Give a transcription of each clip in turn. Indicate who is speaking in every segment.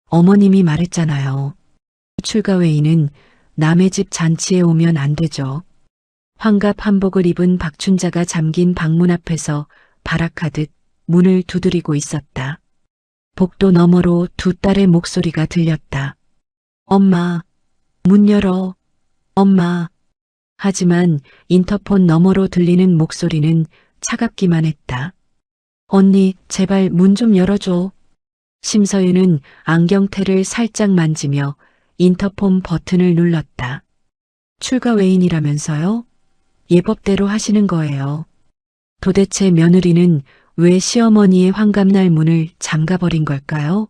Speaker 1: 어머님이 말했잖아요. 출가 외인은 남의 집 잔치에 오면 안 되죠. 환갑 한복을 입은 박춘자가 잠긴 방문 앞에서 발악하듯 문을 두드리고 있었다. 복도 너머로 두 딸의 목소리가 들렸다. 엄마, 문 열어. 엄마. 하지만 인터폰 너머로 들리는 목소리는 차갑기만 했다. 언니, 제발 문 좀 열어줘. 심서윤은 안경테를 살짝 만지며 인터폰 버튼을 눌렀다. 출가 외인이라면서요? 예법대로 하시는 거예요. 도대체 며느리는 왜 시어머니의 환갑날 문을 잠가버린 걸까요?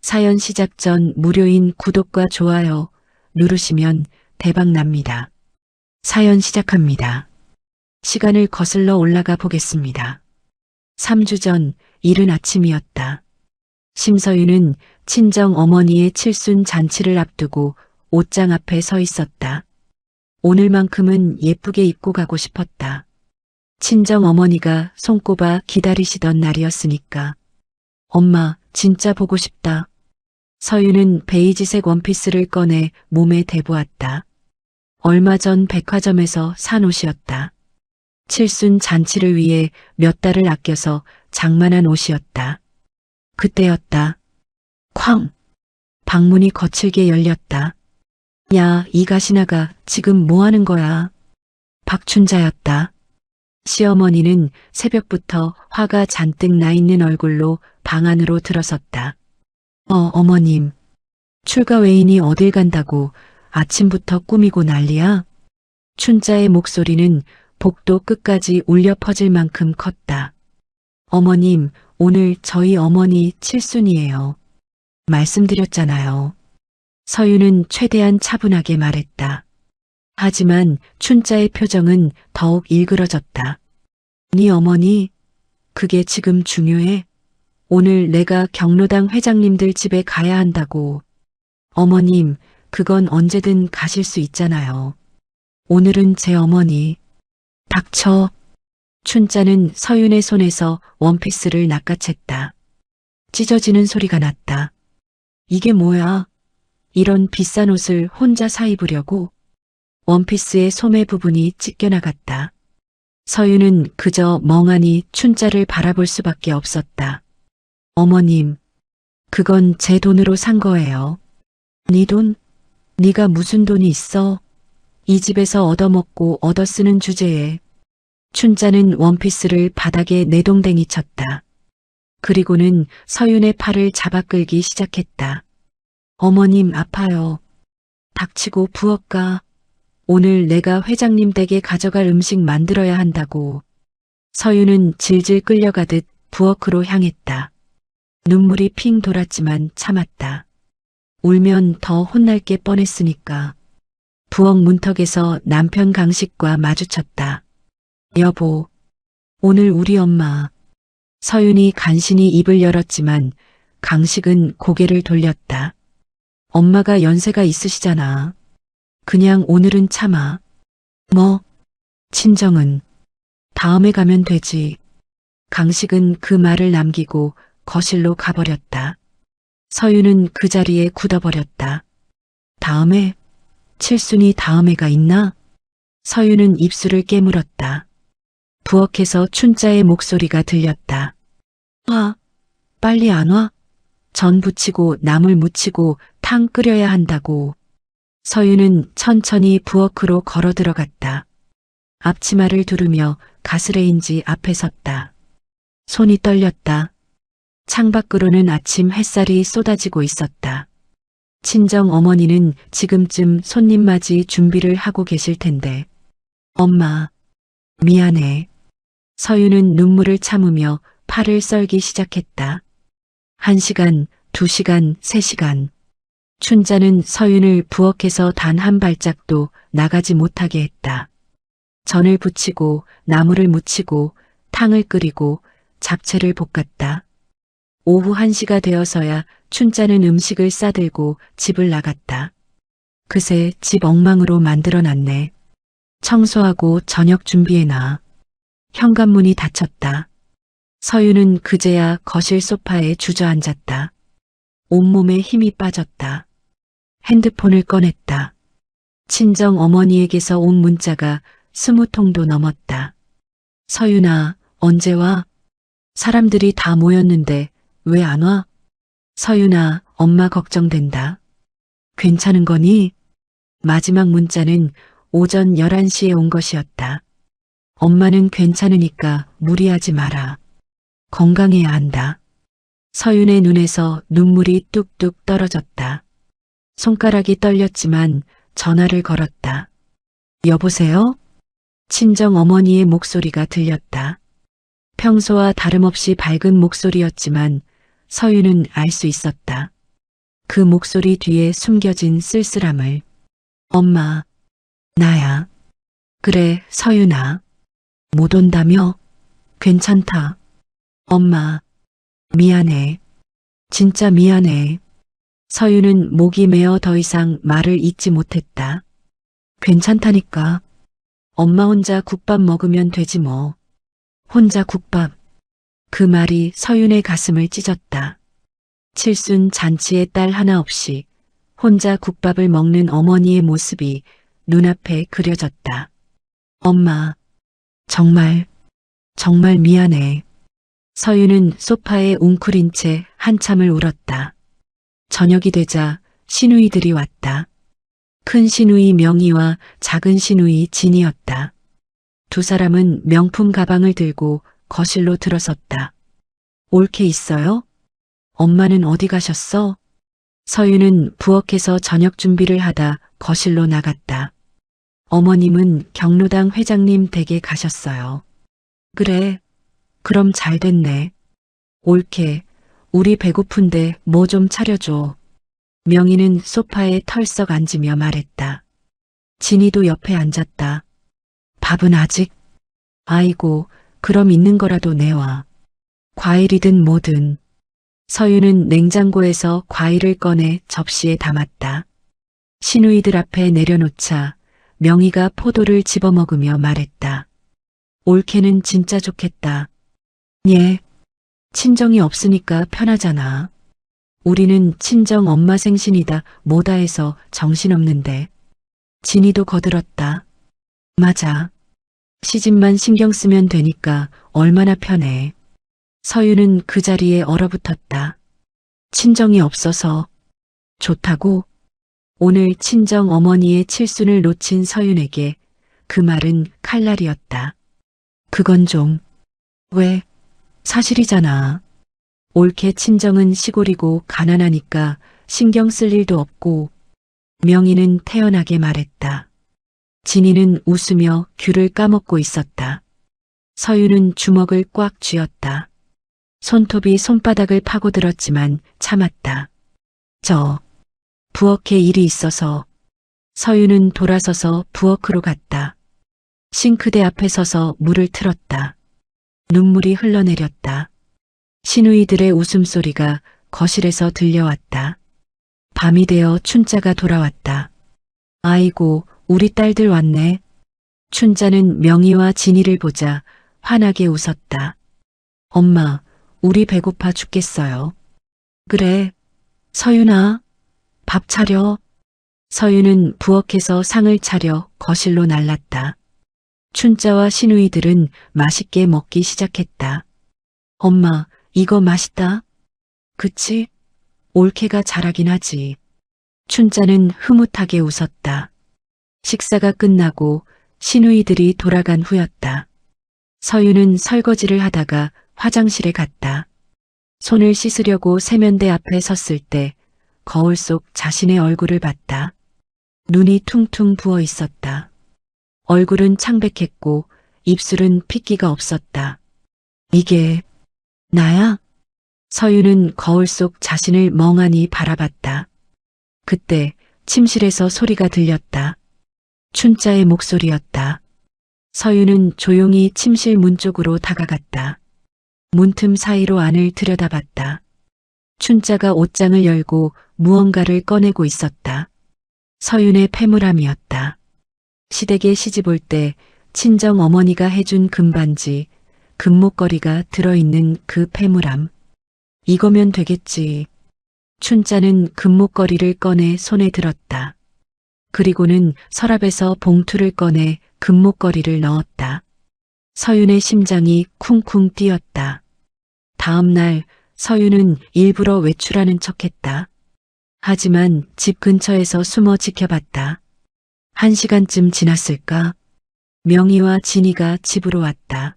Speaker 1: 사연 시작 전 무료인 구독과 좋아요 누르시면 대박납니다. 사연 시작합니다. 시간을 거슬러 올라가 보겠습니다. 3주 전 이른 아침이었다. 심서윤은 친정 어머니의 칠순 잔치를 앞두고 옷장 앞에 서 있었다. 오늘만큼은 예쁘게 입고 가고 싶었다. 친정 어머니가 손꼽아 기다리시던 날이었으니까. 엄마, 진짜 보고 싶다. 서윤은 베이지색 원피스를 꺼내 몸에 대보았다. 얼마 전 백화점에서 산 옷이었다. 칠순 잔치를 위해 몇 달을 아껴서 장만한 옷이었다. 그때였다. 쾅! 방문이 거칠게 열렸다. 야, 이 가시나가 지금 뭐 하는 거야? 박춘자였다. 시어머니는 새벽부터 화가 잔뜩 나 있는 얼굴로 방 안으로 들어섰다. 어머님. 출가 외인이 어딜 간다고 아침부터 꾸미고 난리야? 춘자의 목소리는 복도 끝까지 울려 퍼질 만큼 컸다. 어머님, 오늘 저희 어머니 칠순이에요. 말씀드렸잖아요. 서윤은 최대한 차분하게 말했다. 하지만 춘자의 표정은 더욱 일그러졌다. 네 어머니, 그게 지금 중요해? 오늘 내가 경로당 회장님들 집에 가야 한다고. 어머님, 그건 언제든 가실 수 있잖아요. 오늘은 제 어머니. 닥쳐. 춘자는 서윤의 손에서 원피스를 낚아챘다. 찢어지는 소리가 났다. 이게 뭐야? 이런 비싼 옷을 혼자 사 입으려고? 원피스의 소매 부분이 찢겨나갔다. 서윤은 그저 멍하니 춘자를 바라볼 수밖에 없었다. 어머님, 그건 제 돈으로 산 거예요. 네 돈? 네가 무슨 돈이 있어? 이 집에서 얻어먹고 얻어쓰는 주제에. 춘자는 원피스를 바닥에 내동댕이 쳤다. 그리고는 서윤의 팔을 잡아 끌기 시작했다. 어머님 아파요. 닥치고 부엌가. 오늘 내가 회장님 댁에 가져갈 음식 만들어야 한다고. 서윤은 질질 끌려가듯 부엌으로 향했다. 눈물이 핑 돌았지만 참았다. 울면 더 혼날 게 뻔했으니까. 부엌 문턱에서 남편 강식과 마주쳤다. 여보, 오늘 우리 엄마. 서윤이 간신히 입을 열었지만 강식은 고개를 돌렸다. 엄마가 연세가 있으시잖아. 그냥 오늘은 참아. 뭐? 친정은? 다음에 가면 되지. 강식은 그 말을 남기고 거실로 가버렸다. 서윤은 그 자리에 굳어버렸다. 다음에? 칠순이 다음에가 있나? 서윤은 입술을 깨물었다. 부엌에서 춘자의 목소리가 들렸다. 와, 빨리 안 와? 전 부치고 나물 무치고 탕 끓여야 한다고. 서윤은 천천히 부엌으로 걸어 들어갔다. 앞치마를 두르며 가스레인지 앞에 섰다. 손이 떨렸다. 창밖으로는 아침 햇살이 쏟아지고 있었다. 친정 어머니는 지금쯤 손님 맞이 준비를 하고 계실 텐데. 엄마, 미안해. 서윤은 눈물을 참으며 팔을 썰기 시작했다. 1시간, 2시간, 3시간. 춘자는 서윤을 부엌에서 단 한 발짝도 나가지 못하게 했다. 전을 부치고 나물을 무치고 탕을 끓이고 잡채를 볶았다. 오후 1시가 되어서야 춘자는 음식을 싸들고 집을 나갔다. 그새 집 엉망으로 만들어놨네. 청소하고 저녁 준비해놔. 현관문이 닫혔다. 서윤은 그제야 거실 소파에 주저앉았다. 온몸에 힘이 빠졌다. 핸드폰을 꺼냈다. 친정 어머니에게서 온 문자가 20통도 넘었다. 서윤아, 언제 와? 사람들이 다 모였는데 왜 안 와? 서윤아, 엄마 걱정된다. 괜찮은 거니? 마지막 문자는 오전 11시에 온 것이었다. 엄마는 괜찮으니까 무리하지 마라. 건강해야 한다. 서윤의 눈에서 눈물이 뚝뚝 떨어졌다. 손가락이 떨렸지만 전화를 걸었다. 여보세요? 친정 어머니의 목소리가 들렸다. 평소와 다름없이 밝은 목소리였지만 서윤은 알 수 있었다. 그 목소리 뒤에 숨겨진 쓸쓸함을. 엄마, 나야. 그래, 서윤아. 못 온다며? 괜찮다. 엄마, 미안해. 진짜 미안해. 서윤은 목이 메어 더 이상 말을 잇지 못했다. 괜찮다니까. 엄마 혼자 국밥 먹으면 되지 뭐. 혼자 국밥. 그 말이 서윤의 가슴을 찢었다. 칠순 잔치에 딸 하나 없이 혼자 국밥을 먹는 어머니의 모습이 눈앞에 그려졌다. 엄마, 정말 미안해. 서윤은 소파에 웅크린 채 한참을 울었다. 저녁이 되자 시누이들이 왔다. 큰 시누이 명희와 작은 시누이 진이었다. 두 사람은 명품 가방을 들고 거실로 들어섰다. 올케 있어요? 엄마는 어디 가셨어? 서윤은 부엌에서 저녁 준비를 하다 거실로 나갔다. 어머님은 경로당 회장님 댁에 가셨어요. 그래, 그럼 잘 됐네. 올케, 우리 배고픈데 뭐 좀 차려줘. 명희는 소파에 털썩 앉으며 말했다. 진이도 옆에 앉았다. 밥은 아직? 아이고, 그럼 있는 거라도 내와. 과일이든 뭐든. 서윤은 냉장고에서 과일을 꺼내 접시에 담았다. 시누이들 앞에 내려놓자 명희가 포도를 집어먹으며 말했다. 올케는 진짜 좋겠다. 예, 친정이 없으니까 편하잖아. 우리는 친정 엄마 생신이다 뭐다 해서 정신없는데. 진이도 거들었다. 맞아. 시집만 신경 쓰면 되니까 얼마나 편해. 서윤은 그 자리에 얼어붙었다. 친정이 없어서. 좋다고? 오늘 친정 어머니의 칠순을 놓친 서윤에게 그 말은 칼날이었다. 그건 좀. 왜? 사실이잖아. 올케 친정은 시골이고 가난하니까 신경 쓸 일도 없고. 명희는 태연하게 말했다. 진이는 웃으며 귤을 까먹고 있었다. 서윤은 주먹을 꽉 쥐었다. 손톱이 손바닥을 파고들었지만 참았다. 부엌에 일이 있어서. 서윤은 돌아서서 부엌으로 갔다. 싱크대 앞에 서서 물을 틀었다. 눈물이 흘러내렸다. 시누이들의 웃음소리가 거실에서 들려왔다. 밤이 되어 춘자가 돌아왔다. 아이고, 우리 딸들 왔네. 춘자는 명희와 진이를 보자 환하게 웃었다. 엄마, 우리 배고파 죽겠어요. 그래, 서윤아, 밥 차려. 서윤은 부엌에서 상을 차려 거실로 날랐다. 춘자와 시누이들은 맛있게 먹기 시작했다. 엄마, 이거 맛있다. 그치? 올케가 잘하긴 하지. 춘자는 흐뭇하게 웃었다. 식사가 끝나고 시누이들이 돌아간 후였다. 서윤은 설거지를 하다가 화장실에 갔다. 손을 씻으려고 세면대 앞에 섰을 때 거울 속 자신의 얼굴을 봤다. 눈이 퉁퉁 부어 있었다. 얼굴은 창백했고 입술은 핏기가 없었다. 이게 나야? 서윤은 거울 속 자신을 멍하니 바라봤다. 그때 침실에서 소리가 들렸다. 춘자의 목소리였다. 서윤은 조용히 침실 문 쪽으로 다가갔다. 문틈 사이로 안을 들여다봤다. 춘자가 옷장을 열고 무언가를 꺼내고 있었다. 서윤의 패물함이었다. 시댁에 시집 올 때 친정 어머니가 해준 금반지, 금목걸이가 들어있는 그 패물함. 이거면 되겠지. 춘자는 금목걸이를 꺼내 손에 들었다. 그리고는 서랍에서 봉투를 꺼내 금목걸이를 넣었다. 서윤의 심장이 쿵쿵 뛰었다. 다음 날 서윤은 일부러 외출하는 척했다. 하지만 집 근처에서 숨어 지켜봤다. 1시간쯤 지났을까? 명희와 진이가 집으로 왔다.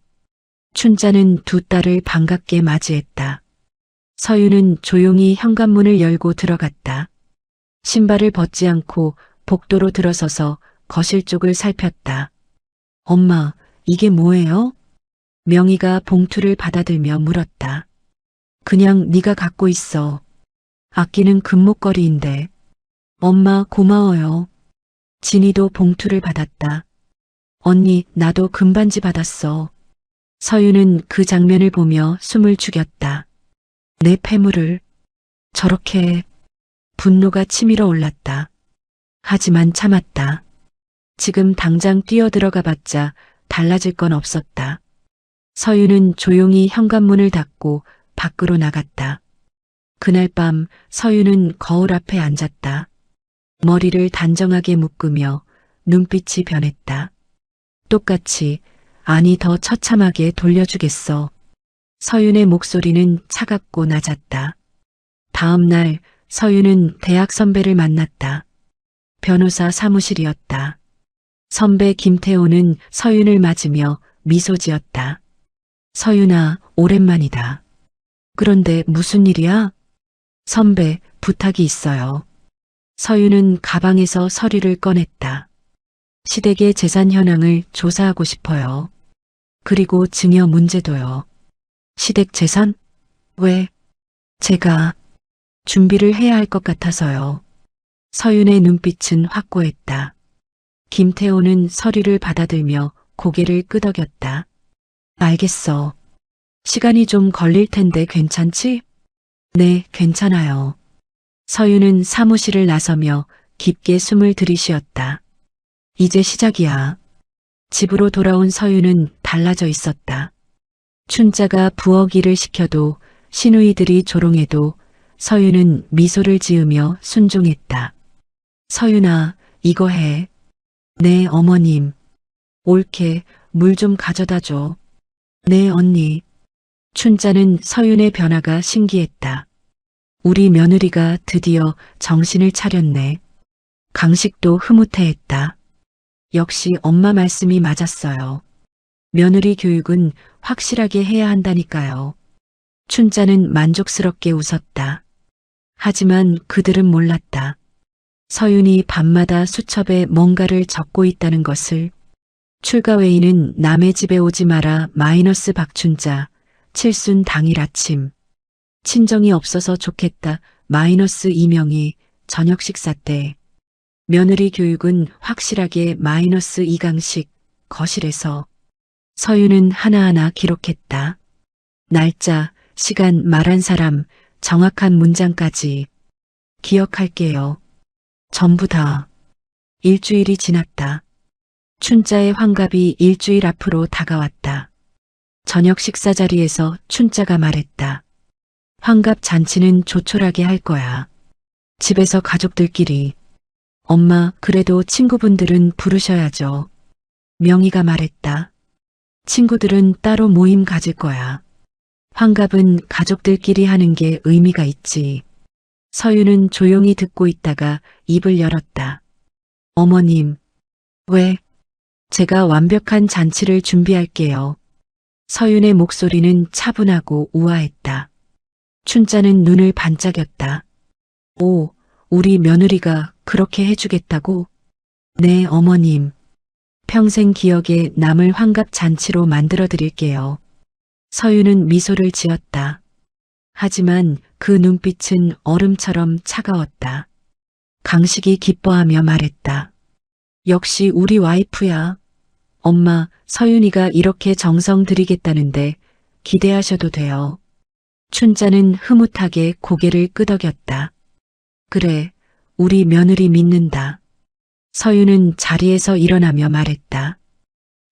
Speaker 1: 춘자는 두 딸을 반갑게 맞이했다. 서윤은 조용히 현관문을 열고 들어갔다. 신발을 벗지 않고 복도로 들어서서 거실 쪽을 살폈다. 엄마, 이게 뭐예요? 명희가 봉투를 받아들며 물었다. 그냥 네가 갖고 있어. 아끼는 금목걸이인데. 엄마 고마워요. 진이도 봉투를 받았다. 언니, 나도 금반지 받았어. 서윤은 그 장면을 보며 숨을 죽였다. 내 폐물을 저렇게. 분노가 치밀어 올랐다. 하지만 참았다. 지금 당장 뛰어들어가 봤자 달라질 건 없었다. 서윤은 조용히 현관문을 닫고 밖으로 나갔다. 그날 밤 서윤은 거울 앞에 앉았다. 머리를 단정하게 묶으며 눈빛이 변했다. 똑같이, 아니 더 처참하게 돌려주겠어. 서윤의 목소리는 차갑고 낮았다. 다음 날 서윤은 대학 선배를 만났다. 변호사 사무실이었다. 선배 김태호는 서윤을 맞으며 미소 지었다. 서윤아, 오랜만이다. 그런데 무슨 일이야? 선배, 부탁이 있어요. 서윤은 가방에서 서류를 꺼냈다. 시댁의 재산 현황을 조사하고 싶어요. 그리고 증여 문제도요. 시댁 재산? 왜? 제가 준비를 해야 할 것 같아서요. 서윤의 눈빛은 확고했다. 김태호는 서류를 받아들며 고개를 끄덕였다. 알겠어. 시간이 좀 걸릴 텐데 괜찮지? 네, 괜찮아요. 서윤은 사무실을 나서며 깊게 숨을 들이쉬었다. 이제 시작이야. 집으로 돌아온 서윤은 달라져 있었다. 춘자가 부엌 일을 시켜도 시누이들이 조롱해도 서윤은 미소를 지으며 순종했다. 서윤아, 이거 해. 네, 어머님. 옳게 물 좀 가져다 줘. 네, 언니. 춘자는 서윤의 변화가 신기했다. 우리 며느리가 드디어 정신을 차렸네. 강식도 흐뭇해했다. 역시 엄마 말씀이 맞았어요. 며느리 교육은 확실하게 해야 한다니까요. 춘자는 만족스럽게 웃었다. 하지만 그들은 몰랐다. 서윤이 밤마다 수첩에 뭔가를 적고 있다는 것을. 출가회의는 남의 집에 오지 마라 마이너스 박춘자. 칠순 당일 아침. 친정이 없어서 좋겠다 마이너스 이명희. 저녁 식사 때. 며느리 교육은 확실하게 마이너스 이강식. 거실에서. 서윤은 하나하나 기록했다. 날짜, 시간, 말한 사람, 정확한 문장까지. 기억할게요. 전부 다. 일주일이 지났다. 춘자의 환갑이 일주일 앞으로 다가왔다. 저녁 식사 자리에서 춘자가 말했다. 환갑 잔치는 조촐하게 할 거야. 집에서 가족들끼리. 엄마, 그래도 친구분들은 부르셔야죠. 명희가 말했다. 친구들은 따로 모임 가질 거야. 환갑은 가족들끼리 하는 게 의미가 있지. 서윤은 조용히 듣고 있다가 입을 열었다. 어머님. 왜? 제가 완벽한 잔치를 준비할게요. 서윤의 목소리는 차분하고 우아했다. 춘자는 눈을 반짝였다. 오, 우리 며느리가 그렇게 해주겠다고? 네, 어머님. 평생 기억에 남을 환갑 잔치로 만들어 드릴게요. 서윤은 미소를 지었다. 하지만 그 눈빛은 얼음처럼 차가웠다. 강식이 기뻐하며 말했다. 역시 우리 와이프야. 엄마, 서윤이가 이렇게 정성 들이겠다는데 기대하셔도 돼요. 춘자는 흐뭇하게 고개를 끄덕였다. 그래, 우리 며느리 믿는다. 서윤은 자리에서 일어나며 말했다.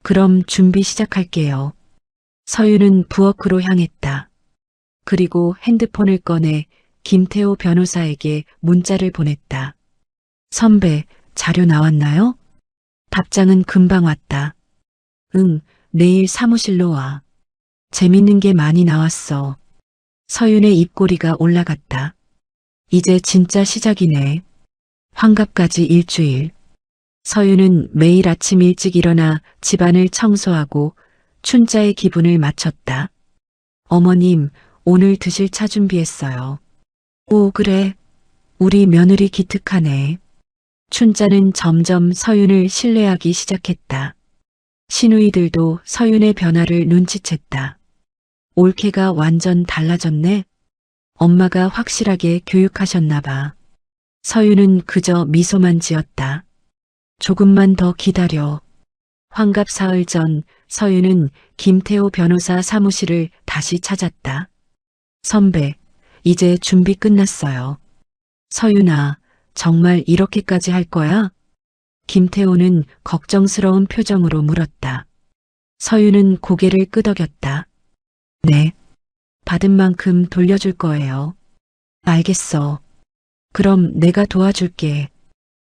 Speaker 1: 그럼 준비 시작할게요. 서윤은 부엌으로 향했다. 그리고 핸드폰을 꺼내 김태호 변호사에게 문자를 보냈다. 선배, 자료 나왔나요? 답장은 금방 왔다. 응, 내일 사무실로 와. 재밌는 게 많이 나왔어. 서윤의 입꼬리가 올라갔다. 이제 진짜 시작이네. 환갑까지 일주일. 서윤은 매일 아침 일찍 일어나 집안을 청소하고 춘자의 기분을 맞췄다. 어머님, 오늘 드실 차 준비했어요. 오, 그래. 우리 며느리 기특하네. 춘자는 점점 서윤을 신뢰하기 시작했다. 시누이들도 서윤의 변화를 눈치챘다. 올케가 완전 달라졌네. 엄마가 확실하게 교육하셨나 봐. 서윤은 그저 미소만 지었다. 조금만 더 기다려. 환갑 사흘 전 서윤은 김태호 변호사 사무실을 다시 찾았다. 선배, 이제 준비 끝났어요. 서윤아, 정말 이렇게까지 할 거야? 김태호는 걱정스러운 표정으로 물었다. 서윤은 고개를 끄덕였다. 네. 받은 만큼 돌려줄 거예요. 알겠어. 그럼 내가 도와줄게.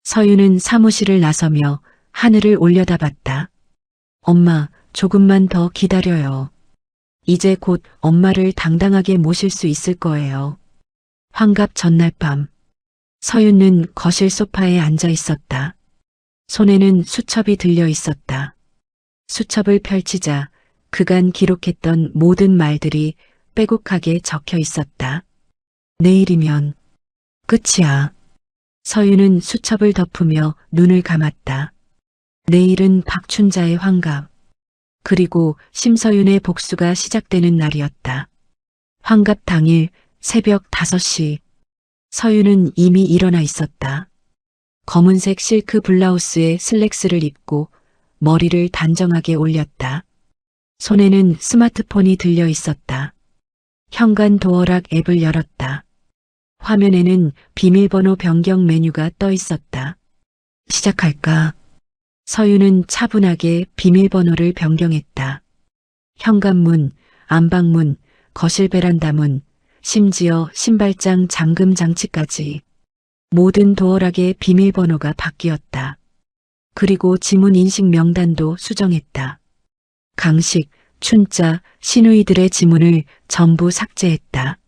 Speaker 1: 서윤은 사무실을 나서며 하늘을 올려다봤다. 엄마, 조금만 더 기다려요. 이제 곧 엄마를 당당하게 모실 수 있을 거예요. 환갑 전날 밤, 서윤은 거실 소파에 앉아 있었다. 손에는 수첩이 들려 있었다. 수첩을 펼치자 그간 기록했던 모든 말들이 빼곡하게 적혀 있었다. 내일이면 끝이야. 서윤은 수첩을 덮으며 눈을 감았다. 내일은 박춘자의 환갑, 그리고 심서윤의 복수가 시작되는 날이었다. 환갑 당일 새벽 5시, 서윤은 이미 일어나 있었다. 검은색 실크 블라우스에 슬랙스를 입고 머리를 단정하게 올렸다. 손에는 스마트폰이 들려 있었다. 현관 도어락 앱을 열었다. 화면에는 비밀번호 변경 메뉴가 떠 있었다. 시작할까? 서윤은 차분하게 비밀번호를 변경했다. 현관문, 안방문, 거실 베란다 문, 심지어 신발장 잠금 장치까지 모든 도어락의 비밀번호가 바뀌었다. 그리고 지문 인식 명단도 수정했다. 강식, 춘자, 시누이들의 지문을 전부 삭제했다.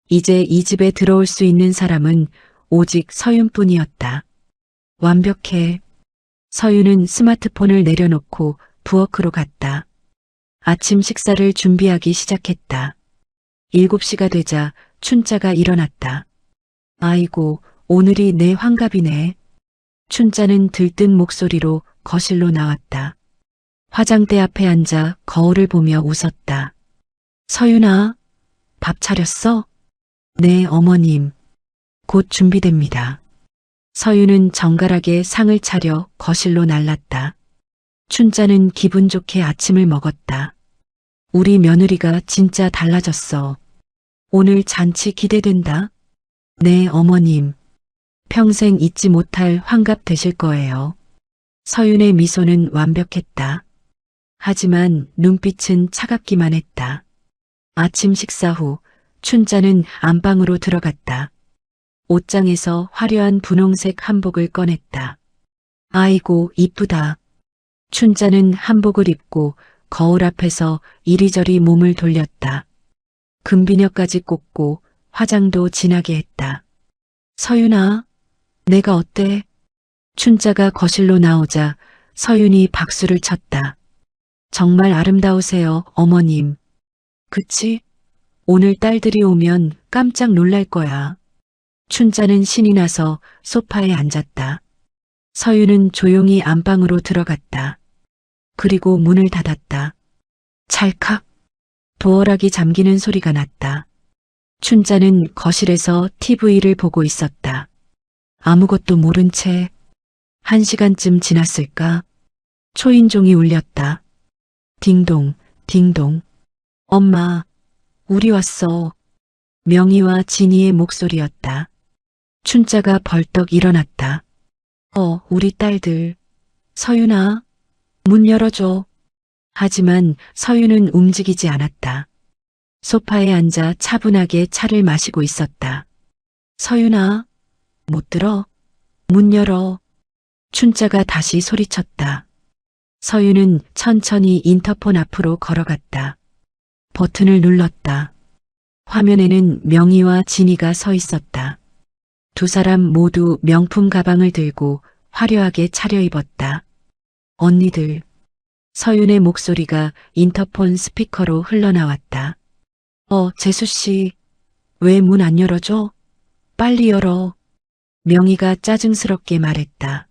Speaker 1: 이제 이 집에 들어올 수 있는 사람은 오직 서윤뿐이었다. 완벽해. 서윤은 스마트폰을 내려놓고 부엌으로 갔다. 아침 식사를 준비하기 시작했다. 7시가 되자 춘자가 일어났다. 아이고, 오늘이 내 환갑이네. 춘자는 들뜬 목소리로 거실로 나왔다. 화장대 앞에 앉아 거울을 보며 웃었다. 서윤아, 밥 차렸어? 네, 어머님. 곧 준비됩니다. 서윤은 정갈하게 상을 차려 거실로 날랐다. 춘자는 기분 좋게 아침을 먹었다. 우리 며느리가 진짜 달라졌어. 오늘 잔치 기대된다. 네, 어머님. 평생 잊지 못할 환갑 되실 거예요. 서윤의 미소는 완벽했다. 하지만 눈빛은 차갑기만 했다. 아침 식사 후 춘자는 안방으로 들어갔다. 옷장에서 화려한 분홍색 한복을 꺼냈다. 아이고, 이쁘다. 춘자는 한복을 입고 거울 앞에서 이리저리 몸을 돌렸다. 금비녀까지 꽂고 화장도 진하게 했다. 서윤아, 내가 어때? 춘자가 거실로 나오자 서윤이 박수를 쳤다. 정말 아름다우세요, 어머님. 그치? 오늘 딸들이 오면 깜짝 놀랄 거야. 춘자는 신이 나서 소파에 앉았다. 서윤은 조용히 안방으로 들어갔다. 그리고 문을 닫았다. 찰칵. 도어락이 잠기는 소리가 났다. 춘자는 거실에서 TV를 보고 있었다. 아무것도 모른 채 1시간쯤 지났을까? 초인종이 울렸다. 딩동, 딩동. 엄마, 우리 왔어. 명희와 진희의 목소리였다. 춘자가 벌떡 일어났다. 우리 딸들. 서윤아, 문 열어줘. 하지만 서윤은 움직이지 않았다. 소파에 앉아 차분하게 차를 마시고 있었다. 서윤아, 못 들어? 문 열어. 춘자가 다시 소리쳤다. 서윤은 천천히 인터폰 앞으로 걸어갔다. 버튼을 눌렀다. 화면에는 명희와 진이가 서 있었다. 두 사람 모두 명품 가방을 들고 화려하게 차려입었다. 언니들. 서윤의 목소리가 인터폰 스피커로 흘러나왔다. 재수씨. 왜 문 안 열어줘? 빨리 열어. 명희가 짜증스럽게 말했다.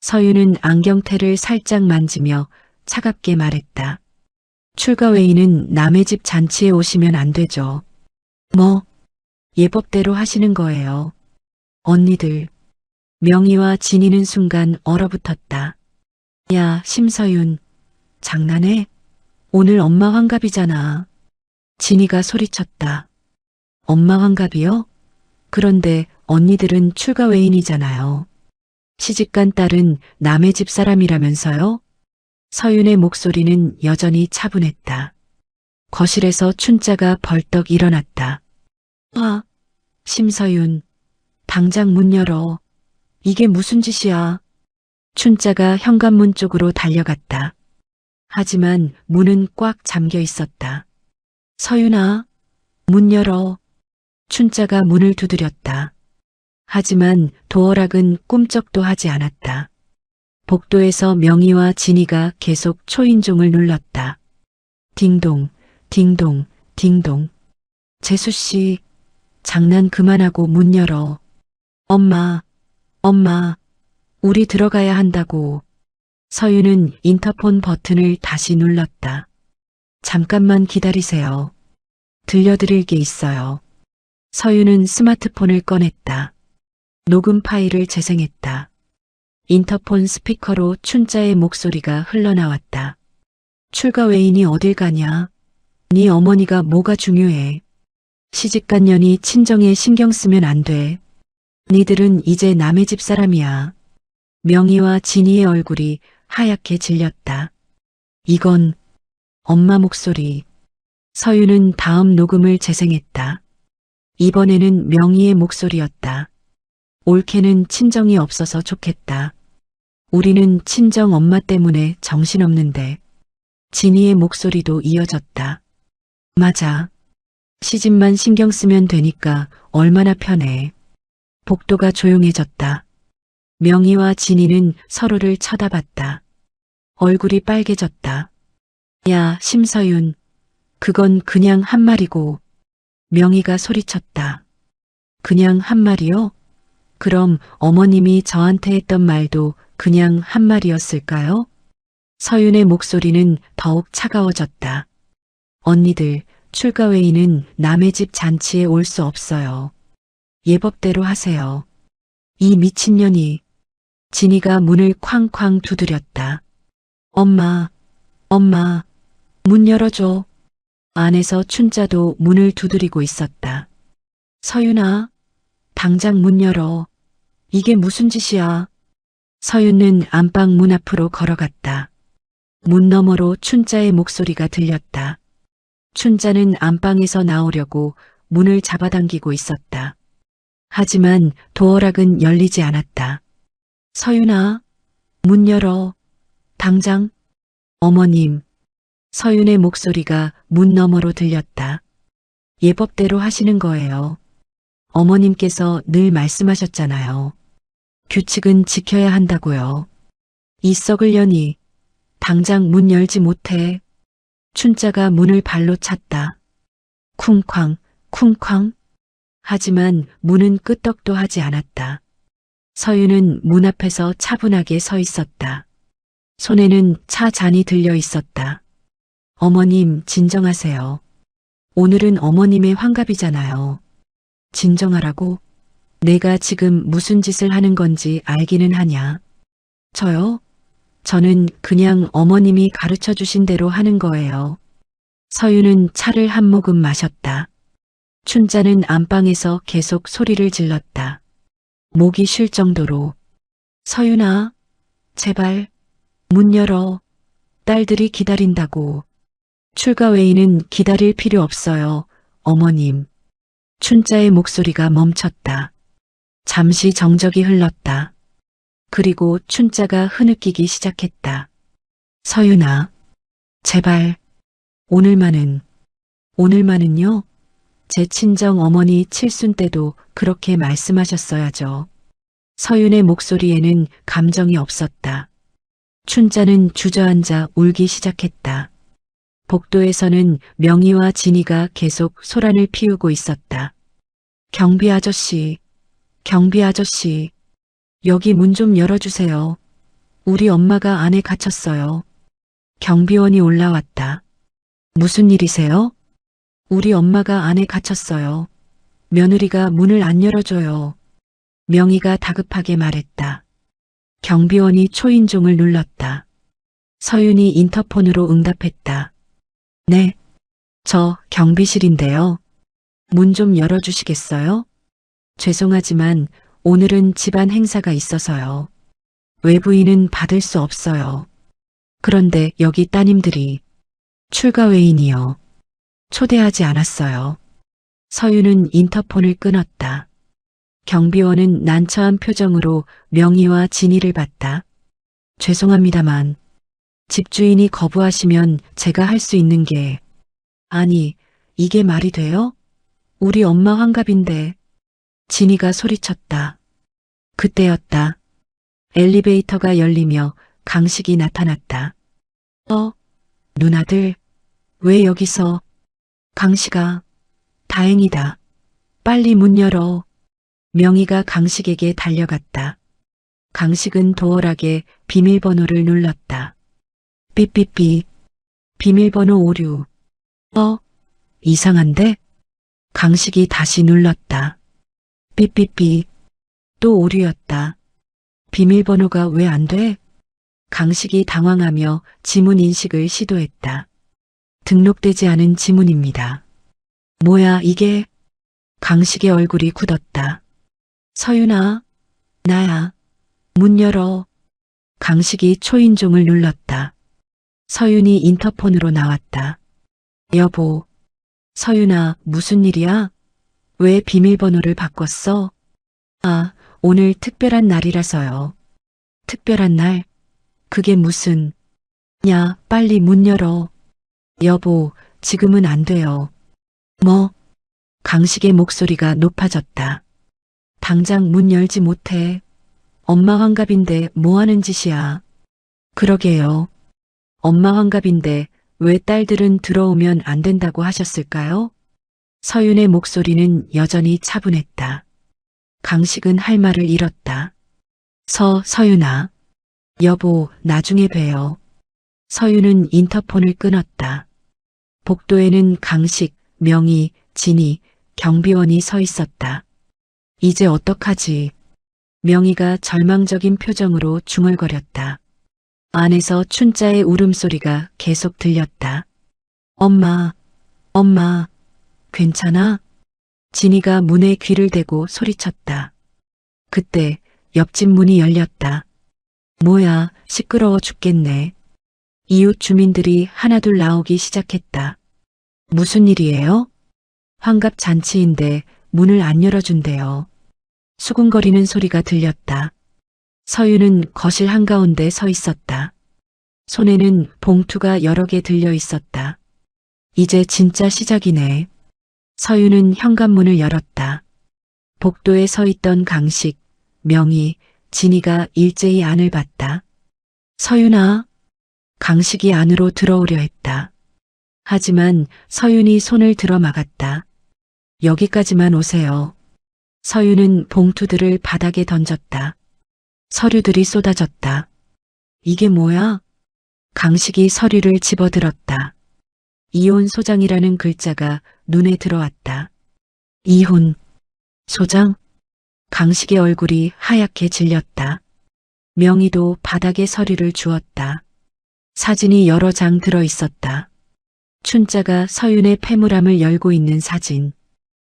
Speaker 1: 서윤은 안경테를 살짝 만지며 차갑게 말했다. 출가 외인은 남의 집 잔치에 오시면 안 되죠. 뭐, 예법대로 하시는 거예요. 언니들. 명희와 진이는 순간 얼어붙었다. 야, 심서윤. 장난해? 오늘 엄마 환갑이잖아. 진이가 소리쳤다. 엄마 환갑이요? 그런데 언니들은 출가 외인이잖아요. 시집간 딸은 남의 집 사람이라면서요? 서윤의 목소리는 여전히 차분했다. 거실에서 춘자가 벌떡 일어났다. 심서윤, 당장 문 열어. 이게 무슨 짓이야? 춘자가 현관문 쪽으로 달려갔다. 하지만 문은 꽉 잠겨 있었다. 서윤아, 문 열어. 춘자가 문을 두드렸다. 하지만 도어락은 꿈쩍도 하지 않았다. 복도에서 명희와 진이가 계속 초인종을 눌렀다. 딩동, 딩동, 딩동. 재수씨, 장난 그만하고 문 열어. 엄마, 우리 들어가야 한다고. 서윤은 인터폰 버튼을 다시 눌렀다. 잠깐만 기다리세요. 들려드릴 게 있어요. 서윤은 스마트폰을 꺼냈다. 녹음 파일을 재생했다. 인터폰 스피커로 춘자의 목소리가 흘러나왔다. 출가 외인이 어딜 가냐? 네 어머니가 뭐가 중요해? 시집간 년이 친정에 신경 쓰면 안 돼. 니들은 이제 남의 집 사람이야. 명희와 진이의 얼굴이 하얗게 질렸다. 이건 엄마 목소리. 서윤은 다음 녹음을 재생했다. 이번에는 명희의 목소리였다. 올케는 친정이 없어서 좋겠다. 우리는 친정 엄마 때문에 정신없는데. 진이의 목소리도 이어졌다. 맞아. 시집만 신경 쓰면 되니까 얼마나 편해. 복도가 조용해졌다. 명희와 진이는 서로를 쳐다봤다. 얼굴이 빨개졌다. 야, 심서윤. 그건 그냥 한 말이고. 명희가 소리쳤다. 그냥 한 말이요? 그럼 어머님이 저한테 했던 말도 그냥 한 말이었을까요? 서윤의 목소리는 더욱 차가워졌다. 언니들, 출가 외인은 남의 집 잔치에 올 수 없어요. 예법대로 하세요. 이 미친년이. 진이가 문을 쾅쾅 두드렸다. 엄마, 문 열어줘. 안에서 춘자도 문을 두드리고 있었다. 서윤아, 당장 문 열어. 이게 무슨 짓이야? 서윤은 안방 문 앞으로 걸어갔다. 문 너머로 춘자의 목소리가 들렸다. 춘자는 안방에서 나오려고 문을 잡아당기고 있었다. 하지만 도어락은 열리지 않았다. 서윤아, 문 열어. 당장. 어머님. 서윤의 목소리가 문 너머로 들렸다. 예법대로 하시는 거예요. 어머님께서 늘 말씀하셨잖아요. 규칙은 지켜야 한다고요. 이 썩을 년이. 당장 문 열지 못해. 춘자가 문을 발로 찼다. 쿵쾅, 쿵쾅. 하지만 문은 끄떡도 하지 않았다. 서윤은 문 앞에서 차분하게 서 있었다. 손에는 차 잔이 들려 있었다. 어머님, 진정하세요. 오늘은 어머님의 환갑이잖아요. 진정하라고? 내가 지금 무슨 짓을 하는 건지 알기는 하냐? 저요? 저는 그냥 어머님이 가르쳐 주신 대로 하는 거예요. 서윤은 차를 한 모금 마셨다. 춘자는 안방에서 계속 소리를 질렀다. 목이 쉴 정도로. 서윤아, 제발, 문 열어. 딸들이 기다린다고. 출가 외인은 기다릴 필요 없어요, 어머님. 춘자의 목소리가 멈췄다. 잠시 정적이 흘렀다. 그리고 춘자가 흐느끼기 시작했다. 서윤아, 제발, 오늘만은요? 제 친정 어머니 칠순 때도 그렇게 말씀하셨어야죠. 서윤의 목소리에는 감정이 없었다. 춘자는 주저앉아 울기 시작했다. 복도에서는 명희와 진이가 계속 소란을 피우고 있었다. 경비 아저씨, 여기 문 좀 열어주세요. 우리 엄마가 안에 갇혔어요. 경비원이 올라왔다. 무슨 일이세요? 우리 엄마가 안에 갇혔어요. 며느리가 문을 안 열어줘요. 명희가 다급하게 말했다. 경비원이 초인종을 눌렀다. 서윤이 인터폰으로 응답했다. 네, 저 경비실인데요. 문 좀 열어주시겠어요? 죄송하지만 오늘은 집안 행사가 있어서요. 외부인은 받을 수 없어요. 그런데 여기 따님들이 출가 외인이요. 초대하지 않았어요. 서윤은 인터폰을 끊었다. 경비원은 난처한 표정으로 명희와 진이를 봤다. 죄송합니다만 집주인이 거부하시면 제가 할 수 있는 게 아니, 이게 말이 돼요? 우리 엄마 환갑인데. 진이가 소리쳤다. 그때였다. 엘리베이터가 열리며 강식이 나타났다. 누나들, 왜 여기서? 강식아, 다행이다. 빨리 문 열어. 명희가 강식에게 달려갔다. 강식은 도열하게 비밀번호를 눌렀다. 삐삐삐, 비밀번호 오류. 이상한데? 강식이 다시 눌렀다. 삐삐삐, 또 오류였다. 비밀번호가 왜 안 돼? 강식이 당황하며 지문 인식을 시도했다. 등록되지 않은 지문입니다. 뭐야 이게? 강식의 얼굴이 굳었다. 서윤아, 나야. 문 열어. 강식이 초인종을 눌렀다. 서윤이 인터폰으로 나왔다. 여보, 서윤아, 무슨 일이야? 왜 비밀번호를 바꿨어? 아, 오늘 특별한 날이라서요. 특별한 날? 그게 무슨... 야, 빨리 문 열어. 여보, 지금은 안 돼요. 뭐? 강식의 목소리가 높아졌다. 당장 문 열지 못해. 엄마 환갑인데 뭐 하는 짓이야. 그러게요. 엄마 환갑인데 왜 딸들은 들어오면 안 된다고 하셨을까요? 서윤의 목소리는 여전히 차분했다. 강식은 할 말을 잃었다. 서윤아. 여보, 나중에 봬요. 서윤은 인터폰을 끊었다. 복도에는 강식, 명희, 진이, 경비원이 서 있었다. 이제 어떡하지? 명희가 절망적인 표정으로 중얼거렸다. 안에서 춘자의 울음소리가 계속 들렸다. 엄마, 괜찮아? 진이가 문에 귀를 대고 소리쳤다. 그때 옆집 문이 열렸다. 뭐야, 시끄러워 죽겠네. 이웃 주민들이 하나둘 나오기 시작했다. 무슨 일이에요? 환갑 잔치인데 문을 안 열어준대요. 수군거리는 소리가 들렸다. 서윤은 거실 한가운데 서 있었다. 손에는 봉투가 여러 개 들려 있었다. 이제 진짜 시작이네. 서윤은 현관문을 열었다. 복도에 서 있던 강식, 명희, 진이가 일제히 안을 봤다. 서윤아. 강식이 안으로 들어오려 했다. 하지만 서윤이 손을 들어 막았다. 여기까지만 오세요. 서윤은 봉투들을 바닥에 던졌다. 서류들이 쏟아졌다. 이게 뭐야? 강식이 서류를 집어들었다. 이혼 소장이라는 글자가 눈에 들어왔다. 이혼 소장? 강식의 얼굴이 하얗게 질렸다. 명희도 바닥에 서류를 주었다. 사진이 여러 장 들어 있었다. 춘자가 서윤의 폐물함을 열고 있는 사진.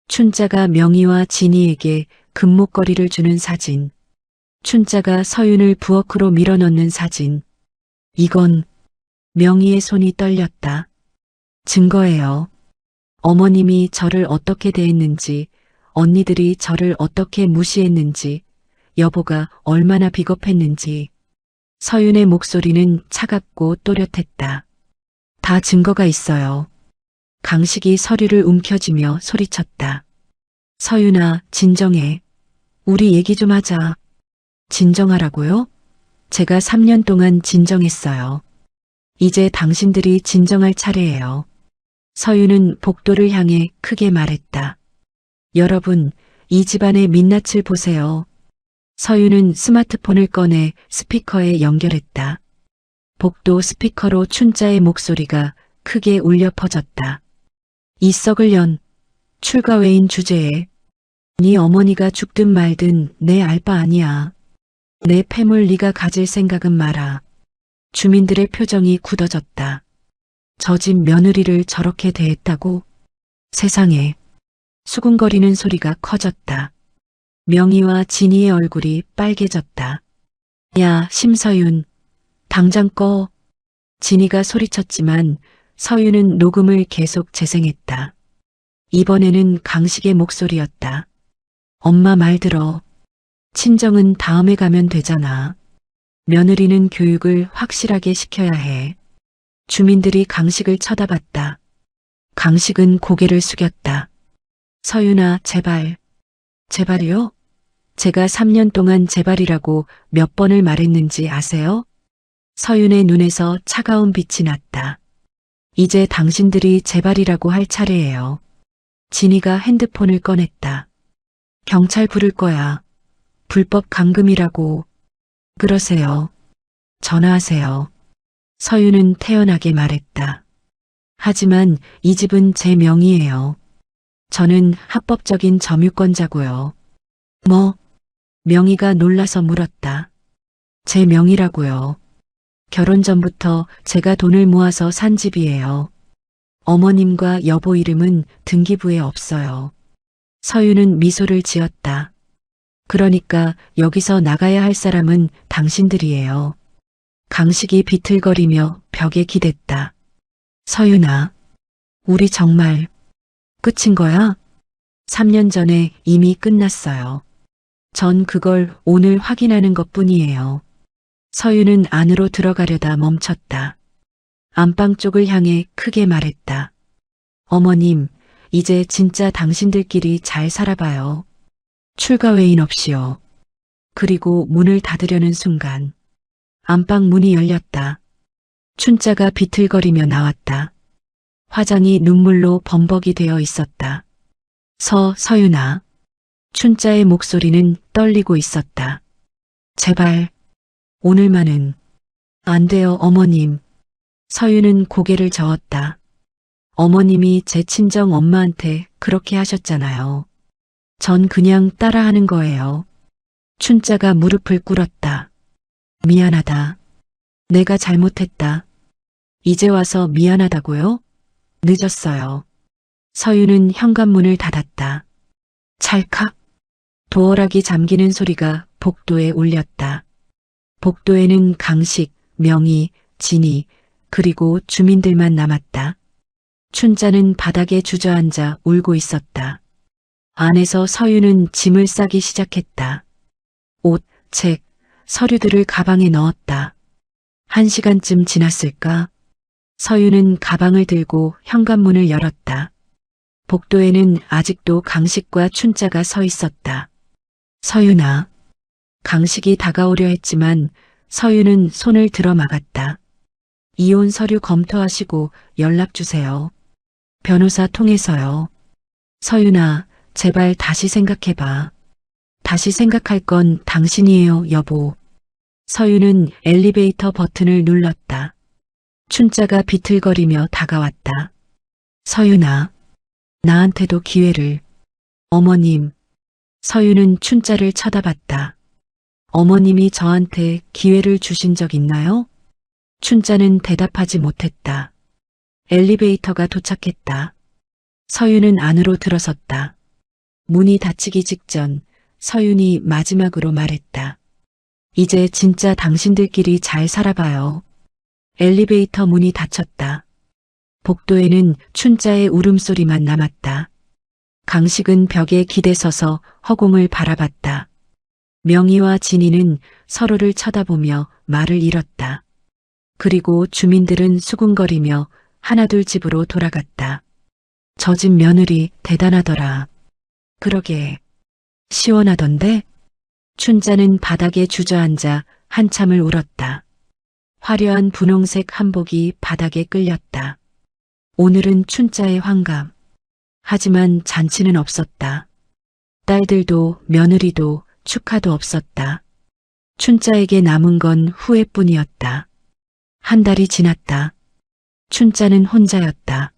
Speaker 1: 춘자가 명희와 진이에게 금목걸이를 주는 사진. 춘자가 서윤을 부엌으로 밀어넣는 사진. 이건 명희의 손이 떨렸다. 증거예요. 어머님이 저를 어떻게 대했는지 언니들이 저를 어떻게 무시했는지, 여보가 얼마나 비겁했는지. 서윤의 목소리는 차갑고 또렷했다. 다 증거가 있어요. 강식이 서류를 움켜쥐며 소리쳤다. 서윤아, 진정해. 우리 얘기 좀 하자. 진정하라고요? 제가 3년 동안 진정했어요. 이제 당신들이 진정할 차례예요. 서윤은 복도를 향해 크게 말했다. 여러분, 이 집안의 민낯을 보세요. 서윤은 스마트폰을 꺼내 스피커에 연결했다. 복도 스피커로 춘자의 목소리가 크게 울려 퍼졌다. 이 썩을 년, 출가 외인 주제에 네 어머니가 죽든 말든 내 알 바 아니야. 내 폐물 네가 가질 생각은 마라. 주민들의 표정이 굳어졌다. 저 집 며느리를 저렇게 대했다고? 세상에. 수군거리는 소리가 커졌다. 명희와 진희의 얼굴이 빨개졌다. 야, 심서윤. 당장 꺼. 진희가 소리쳤지만 서윤은 녹음을 계속 재생했다. 이번에는 강식의 목소리였다. 엄마 말 들어. 친정은 다음에 가면 되잖아. 며느리는 교육을 확실하게 시켜야 해. 주민들이 강식을 쳐다봤다. 강식은 고개를 숙였다. 서윤아, 제발. 제발이요? 제가 3년 동안 제발이라고 몇 번을 말했는지 아세요? 서윤의 눈에서 차가운 빛이 났다. 이제 당신들이 제발이라고 할 차례예요. 진희가 핸드폰을 꺼냈다. 경찰 부를 거야. 불법 감금이라고. 그러세요. 전화하세요. 서윤은 태연하게 말했다. 하지만 이 집은 제 명의예요. 저는 합법적인 점유권자고요. 뭐? 명희가 놀라서 물었다. 제 명의라고요. 결혼 전부터 제가 돈을 모아서 산 집이에요. 어머님과 여보 이름은 등기부에 없어요. 서윤은 미소를 지었다. 그러니까 여기서 나가야 할 사람은 당신들이에요. 강식이 비틀거리며 벽에 기댔다. 서윤아, 우리 정말 끝인 거야? 3년 전에 이미 끝났어요. 전 그걸 오늘 확인하는 것뿐이에요. 서윤은 안으로 들어가려다 멈췄다. 안방 쪽을 향해 크게 말했다. 어머님, 이제 진짜 당신들끼리 잘 살아봐요. 출가 외인 없이요. 그리고 문을 닫으려는 순간 안방 문이 열렸다. 춘자가 비틀거리며 나왔다. 화장이 눈물로 범벅이 되어 있었다. 서윤아. 춘자의 목소리는 떨리고 있었다. 제발, 오늘만은. 안 돼요, 어머님. 서윤은 고개를 저었다. 어머님이 제 친정 엄마한테 그렇게 하셨잖아요. 전 그냥 따라하는 거예요. 춘자가 무릎을 꿇었다. 미안하다. 내가 잘못했다. 이제 와서 미안하다고요? 늦었어요. 서윤은 현관문을 닫았다. 찰칵. 도어락이 잠기는 소리가 복도에 울렸다. 복도에는 강식, 명희, 진희, 그리고 주민들만 남았다. 춘자는 바닥에 주저앉아 울고 있었다. 안에서 서윤은 짐을 싸기 시작했다. 옷, 책, 서류들을 가방에 넣었다. 1시간쯤 지났을까? 서윤은 가방을 들고 현관문을 열었다. 복도에는 아직도 강식과 춘자가 서 있었다. 서윤아. 강식이 다가오려 했지만 서윤은 손을 들어 막았다. 이혼 서류 검토하시고 연락 주세요. 변호사 통해서요. 서윤아, 제발 다시 생각해봐. 다시 생각할 건 당신이에요, 여보. 서윤은 엘리베이터 버튼을 눌렀다. 춘자가 비틀거리며 다가왔다. 서윤아, 나한테도 기회를. 어머님. 서윤은 춘자를 쳐다봤다. 어머님이 저한테 기회를 주신 적 있나요? 춘자는 대답하지 못했다. 엘리베이터가 도착했다. 서윤은 안으로 들어섰다. 문이 닫히기 직전 서윤이 마지막으로 말했다. 이제 진짜 당신들끼리 잘 살아봐요. 엘리베이터 문이 닫혔다. 복도에는 춘자의 울음소리만 남았다. 강식은 벽에 기대서서 허공을 바라봤다. 명희와 진희는 서로를 쳐다보며 말을 잃었다. 그리고 주민들은 수군거리며 하나둘 집으로 돌아갔다. 저 집 며느리 대단하더라. 그러게. 시원하던데? 춘자는 바닥에 주저앉아 한참을 울었다. 화려한 분홍색 한복이 바닥에 끌렸다. 오늘은 춘자의 환갑. 하지만 잔치는 없었다. 딸들도 며느리도 축하도 없었다. 춘자에게 남은 건 후회뿐이었다. 한 달이 지났다. 춘자는 혼자였다.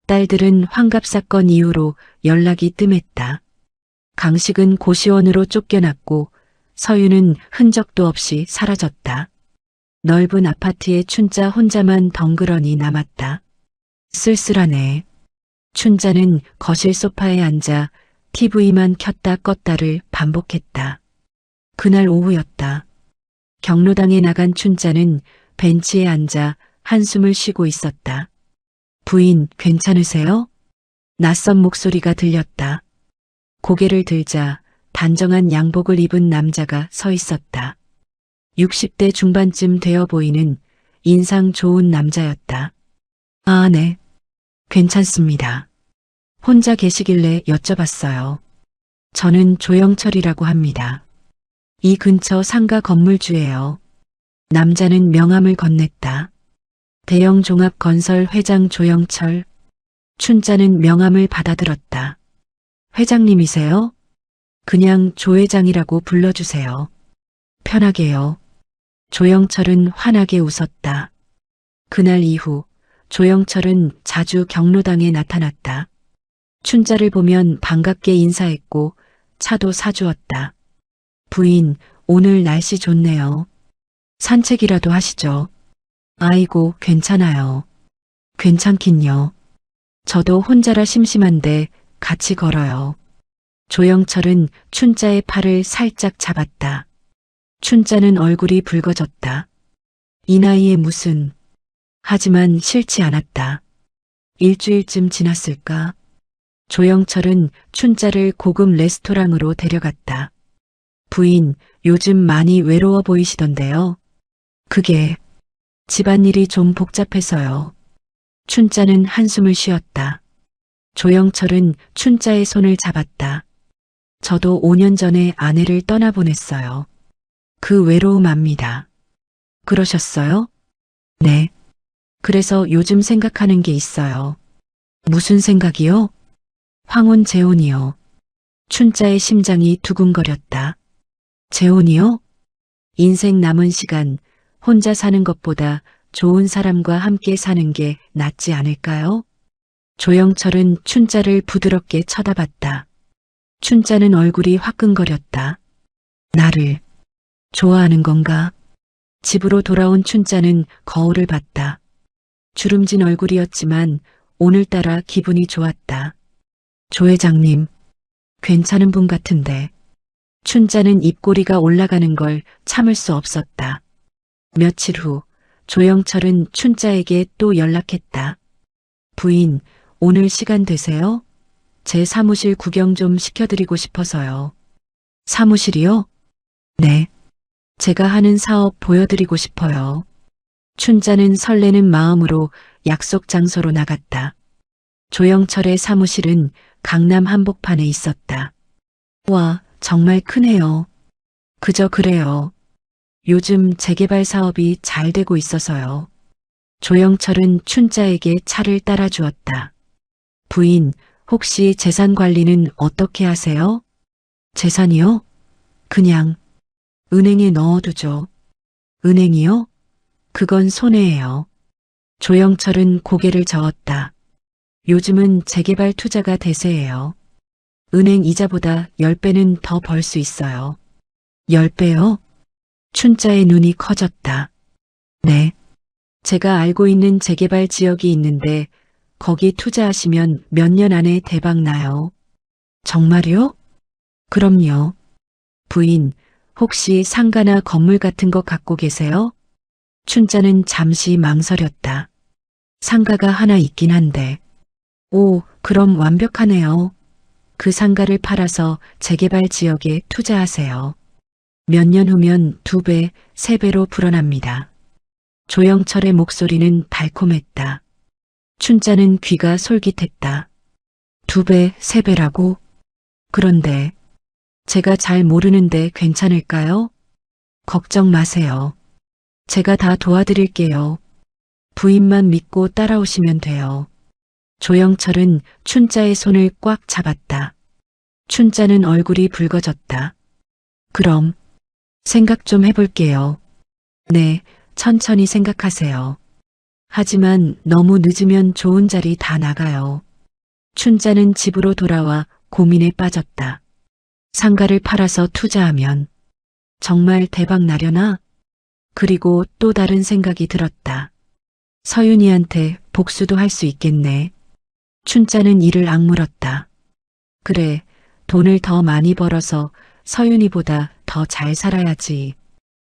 Speaker 1: 딸들은 환갑 사건 이후로 연락이 뜸했다. 강식은 고시원으로 쫓겨났고 서유는 흔적도 없이 사라졌다. 넓은 아파트에 춘자 혼자만 덩그러니 남았다. 쓸쓸하네. 춘자는 거실 소파에 앉아 TV만 켰다 껐다를 반복했다. 그날 오후였다. 경로당에 나간 춘자는 벤치에 앉아 한숨을 쉬고 있었다. 부인, 괜찮으세요? 낯선 목소리가 들렸다. 고개를 들자 단정한 양복을 입은 남자가 서 있었다. 60대 중반쯤 되어 보이는 인상 좋은 남자였다. 아, 네. 괜찮습니다. 혼자 계시길래 여쭤봤어요. 저는 조영철이라고 합니다. 이 근처 상가 건물주예요. 남자는 명함을 건넸다. 대형 종합건설 회장 조영철. 춘자는 명함을 받아들었다. 회장님이세요? 그냥 조 회장이라고 불러주세요. 편하게요. 조영철은 환하게 웃었다. 그날 이후 조영철은 자주 경로당에 나타났다. 춘자를 보면 반갑게 인사했고 차도 사주었다. 부인, 오늘 날씨 좋네요. 산책이라도 하시죠. 아이고, 괜찮아요. 괜찮긴요. 저도 혼자라 심심한데 같이 걸어요. 조영철은 춘자의 팔을 살짝 잡았다. 춘자는 얼굴이 붉어졌다. 이 나이에 무슨... 하지만 싫지 않았다. 일주일쯤 지났을까? 조영철은 춘자를 고급 레스토랑으로 데려갔다. 부인, 요즘 많이 외로워 보이시던데요. 그게 집안일이 좀 복잡해서요. 춘자는 한숨을 쉬었다. 조영철은 춘자의 손을 잡았다. 저도 5년 전에 아내를 떠나보냈어요. 그 외로움 압니다. 그러셨어요? 네. 그래서 요즘 생각하는 게 있어요. 무슨 생각이요? 황혼 재혼이요. 춘자의 심장이 두근거렸다. 재혼이요? 인생 남은 시간 혼자 사는 것보다 좋은 사람과 함께 사는 게 낫지 않을까요? 조영철은 춘자를 부드럽게 쳐다봤다. 춘자는 얼굴이 화끈거렸다. 나를 좋아하는 건가? 집으로 돌아온 춘자는 거울을 봤다. 주름진 얼굴이었지만 오늘따라 기분이 좋았다. 조 회장님, 괜찮은 분 같은데. 춘자는 입꼬리가 올라가는 걸 참을 수 없었다. 며칠 후 조영철은 춘자에게 또 연락했다. 부인, 오늘 시간 되세요? 제 사무실 구경 좀 시켜드리고 싶어서요. 사무실이요? 네. 제가 하는 사업 보여드리고 싶어요. 춘자는 설레는 마음으로 약속 장소로 나갔다. 조영철의 사무실은 강남 한복판에 있었다. 와, 정말 크네요. 그저 그래요. 요즘 재개발 사업이 잘 되고 있어서요. 조영철은 춘자에게 차를 따라 주었다. 부인, 혹시 재산 관리는 어떻게 하세요? 재산이요? 그냥 은행에 넣어두죠. 은행이요? 그건 손해예요. 조영철은 고개를 저었다. 요즘은 재개발 투자가 대세예요. 은행 이자보다 10배는 더 벌 수 있어요. 10배요? 춘자의 눈이 커졌다. 네. 제가 알고 있는 재개발 지역이 있는데 거기 투자하시면 몇 년 안에 대박 나요. 정말요? 그럼요. 부인, 혹시 상가나 건물 같은 거 갖고 계세요? 춘자는 잠시 망설였다. 상가가 하나 있긴 한데. 오, 그럼 완벽하네요. 그 상가를 팔아서 재개발 지역에 투자하세요. 몇 년 후면 2배, 3배로 불어납니다. 조영철의 목소리는 달콤했다. 춘자는 귀가 솔깃했다. 2배, 3배라고? 그런데 제가 잘 모르는데 괜찮을까요? 걱정 마세요. 제가 다 도와드릴게요. 부인만 믿고 따라오시면 돼요. 조영철은 춘자의 손을 꽉 잡았다. 춘자는 얼굴이 붉어졌다. 그럼 생각 좀 해볼게요. 네, 천천히 생각하세요. 하지만 너무 늦으면 좋은 자리 다 나가요. 춘자는 집으로 돌아와 고민에 빠졌다. 상가를 팔아서 투자하면 정말 대박 나려나? 그리고 또 다른 생각이 들었다. 서윤이한테 복수도 할 수 있겠네. 춘자는 이를 악물었다. 그래, 돈을 더 많이 벌어서 서윤이보다 더 잘 살아야지.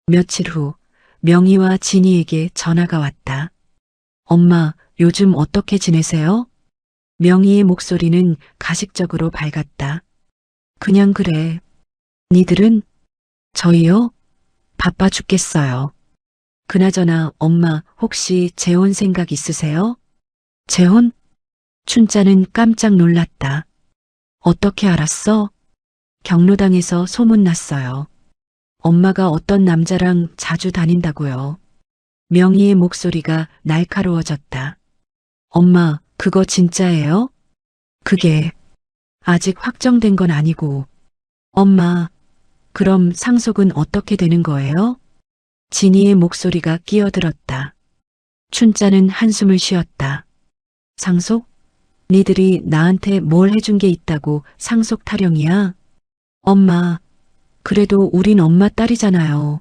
Speaker 1: 며칠 후 명희와 진희에게 전화가 왔다. 엄마, 요즘 어떻게 지내세요? 명희의 목소리는 가식적으로 밝았다. 그냥 그래. 니들은? 저희요? 바빠 죽겠어요. 그나저나 엄마 혹시 재혼 생각 있으세요? 재혼? 춘자는 깜짝 놀랐다. 어떻게 알았어? 경로당에서 소문났어요. 엄마가 어떤 남자랑 자주 다닌다고요. 명희의 목소리가 날카로워졌다. 엄마, 그거 진짜예요? 그게 아직 확정된 건 아니고. 엄마, 그럼 상속은 어떻게 되는 거예요? 진희의 목소리가 끼어들었다. 춘자는 한숨을 쉬었다. 상속? 니들이 나한테 뭘 해준 게 있다고 상속 타령이야? 엄마, 그래도 우린 엄마 딸이잖아요.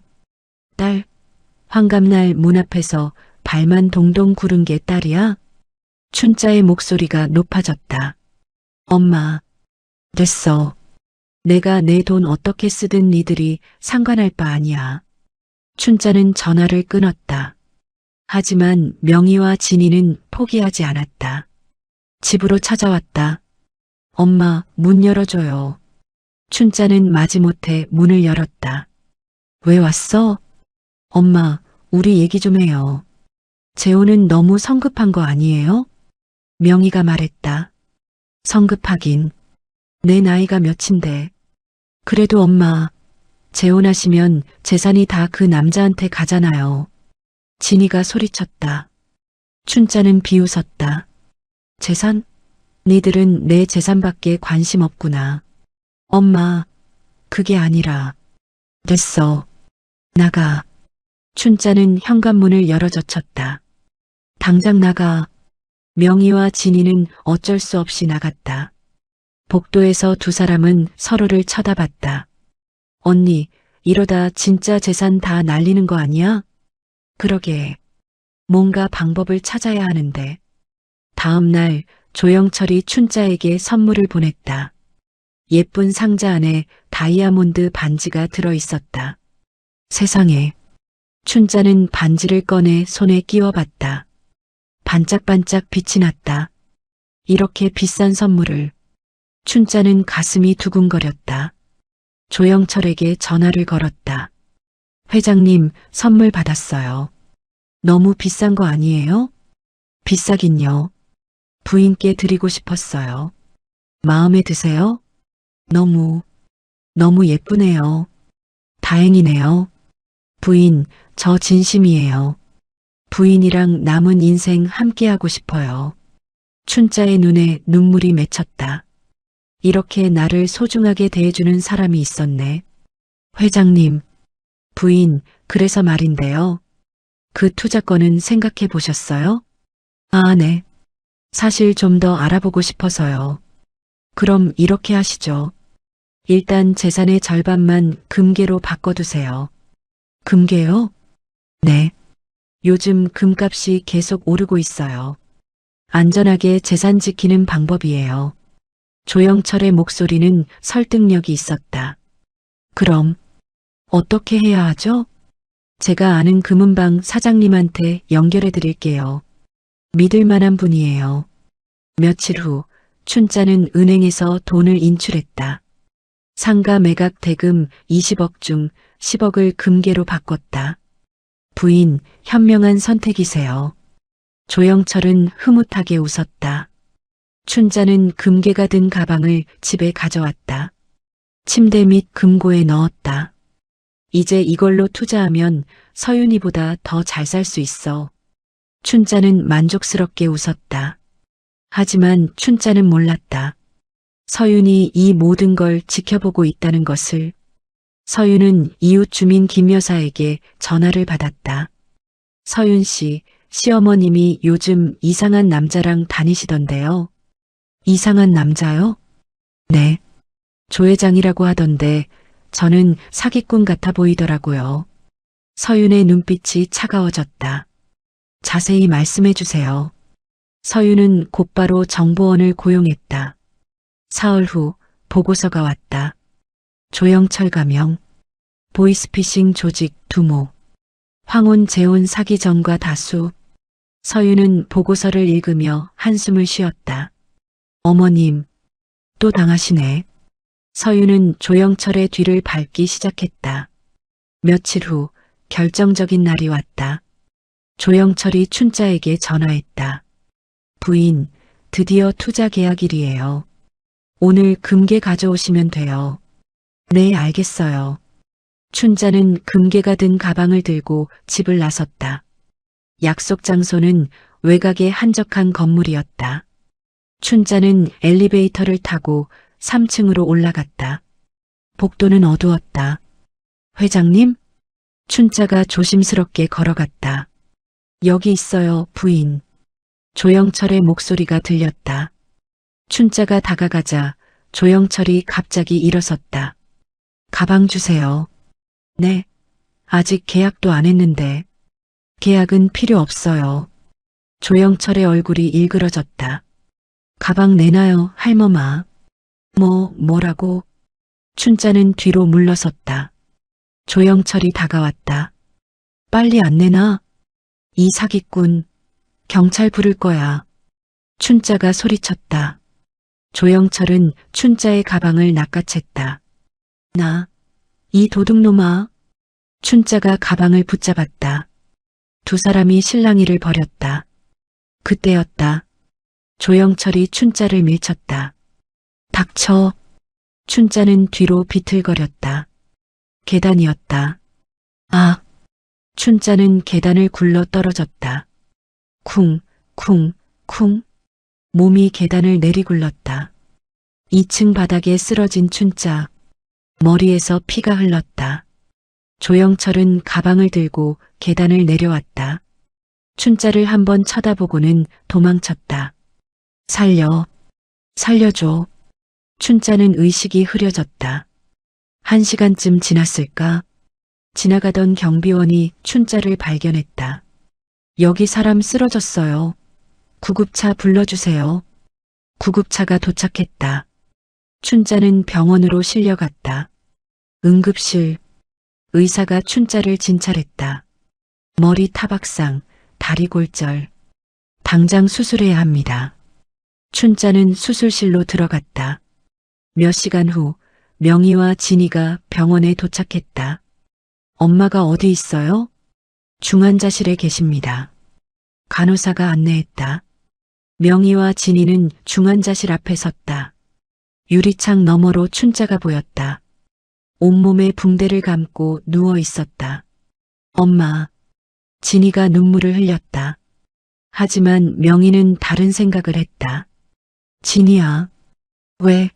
Speaker 1: 딸, 환갑날 문 앞에서 발만 동동 구른 게 딸이야? 춘자의 목소리가 높아졌다. 엄마, 됐어. 내가 내 돈 어떻게 쓰든 니들이 상관할 바 아니야. 춘자는 전화를 끊었다. 하지만 명희와 진희는 포기하지 않았다. 집으로 찾아왔다. 엄마, 문 열어줘요. 춘자는 마지못해 문을 열었다. 왜 왔어? 엄마, 우리 얘기 좀 해요. 재혼은 너무 성급한 거 아니에요? 명희가 말했다. 성급하긴. 내 나이가 몇인데. 그래도 엄마, 재혼하시면 재산이 다 그 남자한테 가잖아요. 진희가 소리쳤다. 춘자는 비웃었다. 재산? 니들은 내 재산밖에 관심 없구나. 엄마, 그게 아니라. 됐어. 나가. 춘자는 현관문을 열어젖혔다. 당장 나가. 명희와 진희는 어쩔 수 없이 나갔다. 복도에서 두 사람은 서로를 쳐다봤다. 언니, 이러다 진짜 재산 다 날리는 거 아니야? 그러게. 뭔가 방법을 찾아야 하는데. 다음 날 조영철이 춘자에게 선물을 보냈다. 예쁜 상자 안에 다이아몬드 반지가 들어 있었다. 세상에. 춘자는 반지를 꺼내 손에 끼워봤다. 반짝반짝 빛이 났다. 이렇게 비싼 선물을. 춘자는 가슴이 두근거렸다. 조영철에게 전화를 걸었다. 회장님, 선물 받았어요. 너무 비싼 거 아니에요? 비싸긴요. 부인께 드리고 싶었어요. 마음에 드세요? 너무 예쁘네요. 다행이네요. 부인, 저 진심이에요. 부인이랑 남은 인생 함께하고 싶어요. 춘자의 눈에 눈물이 맺혔다. 이렇게 나를 소중하게 대해주는 사람이 있었네. 회장님, 부인, 그래서 말인데요. 그 투자권은 생각해 보셨어요? 아, 네. 사실 좀 더 알아보고 싶어서요. 그럼 이렇게 하시죠. 일단 재산의 절반만 금괴로 바꿔두세요. 금괴요? 네. 요즘 금값이 계속 오르고 있어요. 안전하게 재산 지키는 방법이에요. 조영철의 목소리는 설득력이 있었다. 그럼 어떻게 해야 하죠? 제가 아는 금은방 사장님한테 연결해 드릴게요. 믿을 만한 분이에요. 며칠 후 춘자는 은행에서 돈을 인출했다. 상가 매각 대금 20억 중 10억을 금괴로 바꿨다. 부인, 현명한 선택이세요. 조영철은 흐뭇하게 웃었다. 춘자는 금괴가 든 가방을 집에 가져왔다. 침대 밑 금고에 넣었다. 이제 이걸로 투자하면 서윤이보다 더 잘 살 수 있어. 춘자는 만족스럽게 웃었다. 하지만 춘자는 몰랐다. 서윤이 이 모든 걸 지켜보고 있다는 것을. 서윤은 이웃 주민 김 여사에게 전화를 받았다. 서윤 씨, 시어머님이 요즘 이상한 남자랑 다니시던데요. 이상한 남자요? 네. 조 회장이라고 하던데 저는 사기꾼 같아 보이더라고요. 서윤의 눈빛이 차가워졌다. 자세히 말씀해 주세요. 서윤은 곧바로 정보원을 고용했다. 사흘 후 보고서가 왔다. 조영철 가명, 보이스피싱 조직 두모, 황혼 재혼 사기 전과 다수. 서윤은 보고서를 읽으며 한숨을 쉬었다. 어머님, 또 당하시네. 서윤은 조영철의 뒤를 밟기 시작했다. 며칠 후 결정적인 날이 왔다. 조영철이 춘자에게 전화했다. 부인, 드디어 투자 계약일이에요. 오늘 금괴 가져오시면 돼요. 네, 알겠어요. 춘자는 금괴가 든 가방을 들고 집을 나섰다. 약속 장소는 외곽의 한적한 건물이었다. 춘자는 엘리베이터를 타고 3층으로 올라갔다. 복도는 어두웠다. 회장님? 춘자가 조심스럽게 걸어갔다. 여기 있어요, 부인. 조영철의 목소리가 들렸다. 춘자가 다가가자 조영철이 갑자기 일어섰다. 가방 주세요. 네. 아직 계약도 안 했는데. 계약은 필요 없어요. 조영철의 얼굴이 일그러졌다. 가방 내놔요, 할머마. 뭐라고? 춘자는 뒤로 물러섰다. 조영철이 다가왔다. 빨리 안 내놔. 이 사기꾼. 경찰 부를 거야. 춘자가 소리쳤다. 조영철은 춘자의 가방을 낚아챘다. 이 도둑놈아. 춘자가 가방을 붙잡았다. 두 사람이 실랑이를 벌였다. 그때였다. 조영철이 춘자를 밀쳤다. 닥쳐. 춘자는 뒤로 비틀거렸다. 계단이었다. 아. 춘자는 계단을 굴러 떨어졌다. 쿵, 쿵, 쿵. 몸이 계단을 내리굴렀다. 2층 바닥에 쓰러진 춘자. 머리에서 피가 흘렀다. 조영철은 가방을 들고 계단을 내려왔다. 춘자를 한번 쳐다보고는 도망쳤다. 살려줘. 춘자는 의식이 흐려졌다. 1시간쯤 지났을까? 지나가던 경비원이 춘자를 발견했다. 여기 사람 쓰러졌어요. 구급차 불러주세요. 구급차가 도착했다. 춘자는 병원으로 실려갔다. 응급실. 의사가 춘자를 진찰했다. 머리 타박상, 다리 골절. 당장 수술해야 합니다. 춘자는 수술실로 들어갔다. 몇 시간 후 명희와 진이가 병원에 도착했다. 엄마가 어디 있어요? 중환자실에 계십니다. 간호사가 안내했다. 명희와 진이는 중환자실 앞에 섰다. 유리창 너머로 춘자가 보였다. 온몸에 붕대를 감고 누워 있었다. 엄마. 진이가 눈물을 흘렸다. 하지만 명희는 다른 생각을 했다. 진이야. 왜?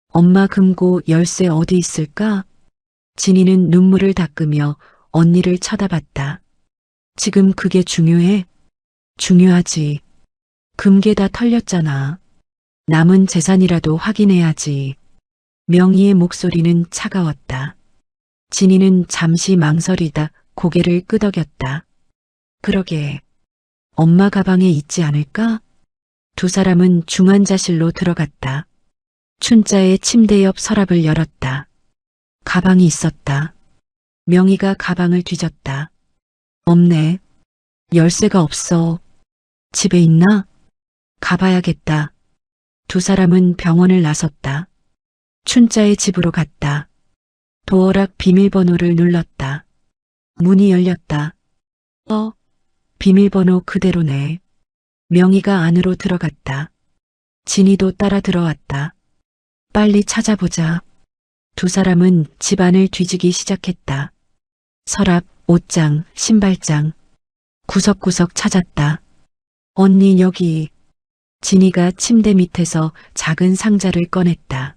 Speaker 1: 엄마 금고 열쇠 어디 있을까? 진이는 눈물을 닦으며 언니를 쳐다봤다. 지금 그게 중요해? 중요하지. 금괴 다 털렸잖아. 남은 재산이라도 확인해야지. 명희의 목소리는 차가웠다. 진이는 잠시 망설이다 고개를 끄덕였다. 그러게. 엄마 가방에 있지 않을까? 두 사람은 중환자실로 들어갔다. 춘자의 침대 옆 서랍을 열었다. 가방이 있었다. 명희가 가방을 뒤졌다. 없네. 열쇠가 없어. 집에 있나? 가봐야겠다. 두 사람은 병원을 나섰다. 춘자의 집으로 갔다. 도어락 비밀번호를 눌렀다. 문이 열렸다. 비밀번호 그대로네. 명희가 안으로 들어갔다. 진이도 따라 들어왔다. 빨리 찾아보자. 두 사람은 집안을 뒤지기 시작했다. 서랍, 옷장, 신발장, 구석구석 찾았다. 언니 여기. 진이가 침대 밑에서 작은 상자를 꺼냈다.